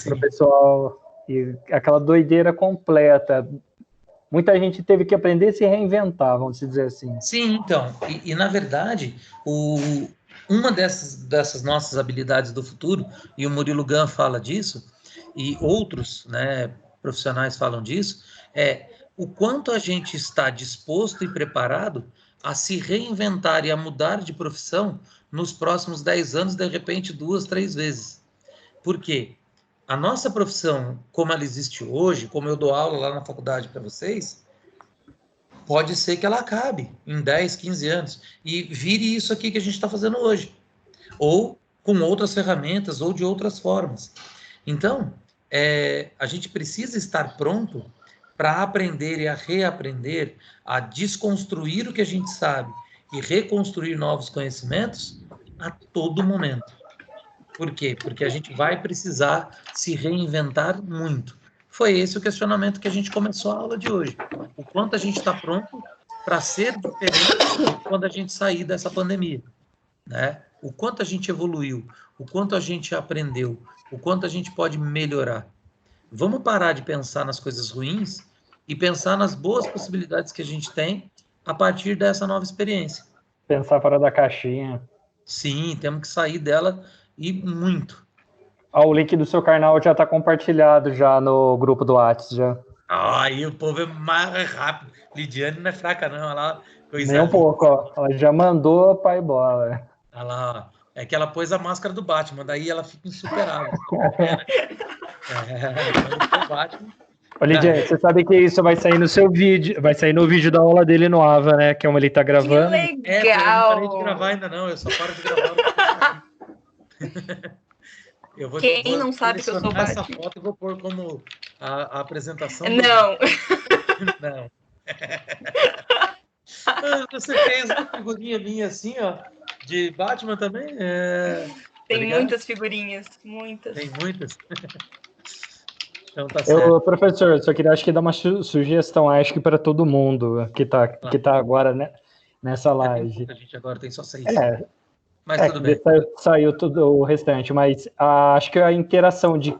para o pessoal. E aquela doideira completa. Muita gente teve que aprender a se reinventar, vamos dizer assim. Sim, então. E na verdade, uma dessas nossas habilidades do futuro, e o Murilo Gun fala disso, e outros, né, profissionais falam disso, é o quanto a gente está disposto e preparado a se reinventar e a mudar de profissão nos próximos 10 anos, de repente 2, 3 vezes. Por quê? A nossa profissão, como ela existe hoje, como eu dou aula lá na faculdade para vocês, pode ser que ela acabe em 10, 15 anos e vire isso aqui que a gente está fazendo hoje. Ou com outras ferramentas ou de outras formas. Então, a gente precisa estar pronto para aprender e a reaprender, a desconstruir o que a gente sabe e reconstruir novos conhecimentos a todo momento. Por quê? Porque a gente vai precisar se reinventar muito. Foi esse o questionamento que a gente começou a aula de hoje. O quanto a gente está pronto para ser diferente quando a gente sair dessa pandemia, né? O quanto a gente evoluiu, o quanto a gente aprendeu, o quanto a gente pode melhorar. Vamos parar de pensar nas coisas ruins e pensar nas boas possibilidades que a gente tem a partir dessa nova experiência. Pensar fora da caixinha. Sim, temos que sair dela e muito. O link do seu canal já está compartilhado já no grupo do WhatsApp. Já. Aí o povo é mais rápido. Lidiane não é fraca não, olha lá. Nem um pouco, ó. Ela já mandou pai bola. Olha lá, ó. É que ela pôs a máscara do Batman, daí ela fica insuperável. Batman. Ô, Lidiane, você sabe que isso vai sair no seu vídeo, vai sair no vídeo da aula dele no AVA, né? Que é como ele tá gravando. Que legal! Eu não parei de gravar ainda não, eu só paro de gravar. Quem não sabe que eu sou Batman? Essa foto eu vou pôr como a apresentação. Não. Não. Você fez uma figurinha minha assim, ó, de Batman também? Tem muitas figurinhas, muitas. Tem muitas? Então tá certo. Professor, só queria acho que dar uma sugestão, acho que para todo mundo que tá agora, né, nessa live. A gente agora tem só 6. Mas tudo bem. Saiu tudo o restante, mas acho que a interação de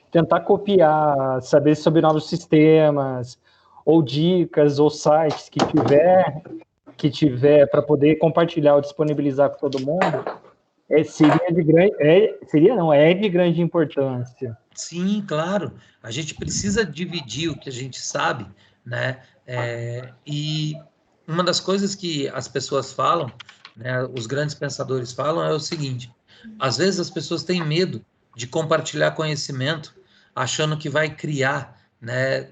tentar copiar, saber sobre novos sistemas, ou dicas, ou sites que tiver para poder compartilhar ou disponibilizar com todo mundo, é de grande importância. Sim, claro. A gente precisa dividir o que a gente sabe, né? E uma das coisas que as pessoas falam, né, os grandes pensadores falam, é o seguinte: às vezes as pessoas têm medo de compartilhar conhecimento, achando que vai criar, né,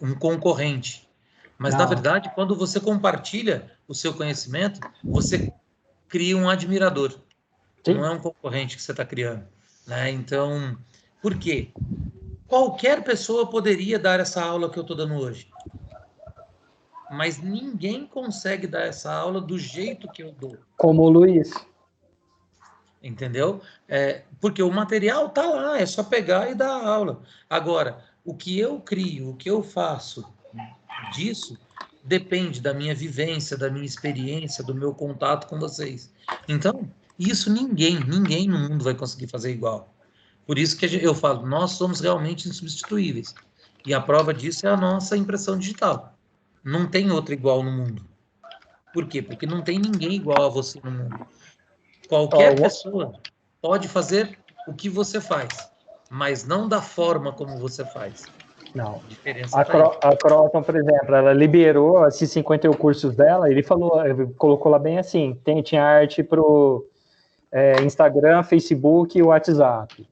um concorrente. Mas, na Não. verdade, quando você compartilha o seu conhecimento, você cria um admirador. Sim. Não é um concorrente que você está criando, né? Então, por quê? Qualquer pessoa poderia dar essa aula que eu estou dando hoje, mas ninguém consegue dar essa aula do jeito que eu dou. Como o Luiz. Entendeu? Porque o material está lá, é só pegar e dar a aula. Agora, o que eu crio, o que eu faço disso, depende da minha vivência, da minha experiência, do meu contato com vocês. Então, isso ninguém no mundo vai conseguir fazer igual. Por isso que eu falo, nós somos realmente insubstituíveis. E a prova disso é a nossa impressão digital. Não tem outra igual no mundo. Por quê? Porque não tem ninguém igual a você no mundo. Qualquer pessoa pode fazer o que você faz, mas não da forma como você faz. Não. A diferença A Croton, por exemplo, ela liberou esses 51 cursos dela, ele colocou lá bem assim, tinha arte pro Instagram, Facebook e WhatsApp.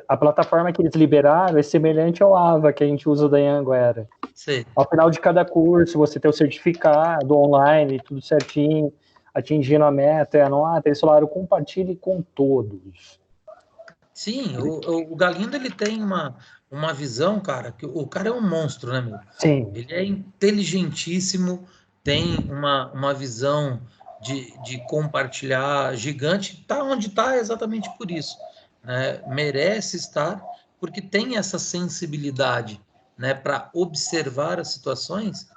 A plataforma que eles liberaram é semelhante ao AVA que a gente usa da Anhanguera. Sim. Ao final de cada curso, você tem o certificado online, tudo certinho, atingindo a meta e a nota. Eles falaram, compartilhe com todos. Sim, o Galindo, ele tem uma visão, cara, que o cara é um monstro, né, meu? Sim. Ele é inteligentíssimo, tem uma visão de compartilhar gigante, tá onde tá exatamente por isso, né? Merece estar, porque tem essa sensibilidade, né, para observar as situações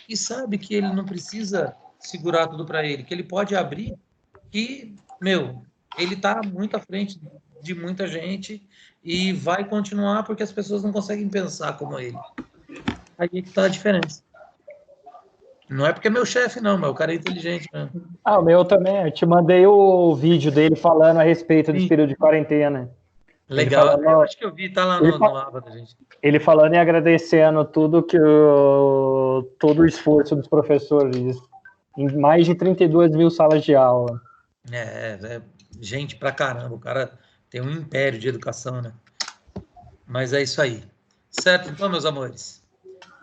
e sabe que ele não precisa segurar tudo para ele, que ele pode abrir e, meu, ele tá muito à frente de muita gente e vai continuar porque as pessoas não conseguem pensar como ele. Aí que tá a diferença. Não é porque é meu chefe, não, mas o cara é inteligente mesmo. O meu também. Eu te mandei o vídeo dele falando a respeito desse período de quarentena. Legal. Eu acho que eu vi, tá lá no aba da gente. Ele falando e agradecendo todo o esforço dos professores em mais de 32 mil salas de aula. Gente pra caramba. O cara tem um império de educação, né? Mas é isso aí. Certo, então, meus amores?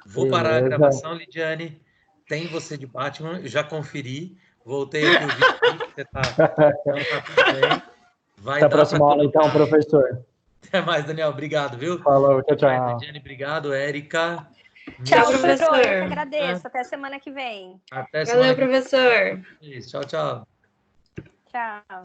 Vou parar a gravação, Lidiane. Tem você de Batman, eu já conferi. Voltei aqui o vídeo que você tá tudo bem. Vai Até a próxima aula, então, professor. Até mais, Daniel. Obrigado, viu? Falou, tchau. Lidiane, obrigado. Érica. Tchau, professor. Eu agradeço. Até semana que vem. Até semana que vem. Valeu, professor. Isso, tchau. Tchau.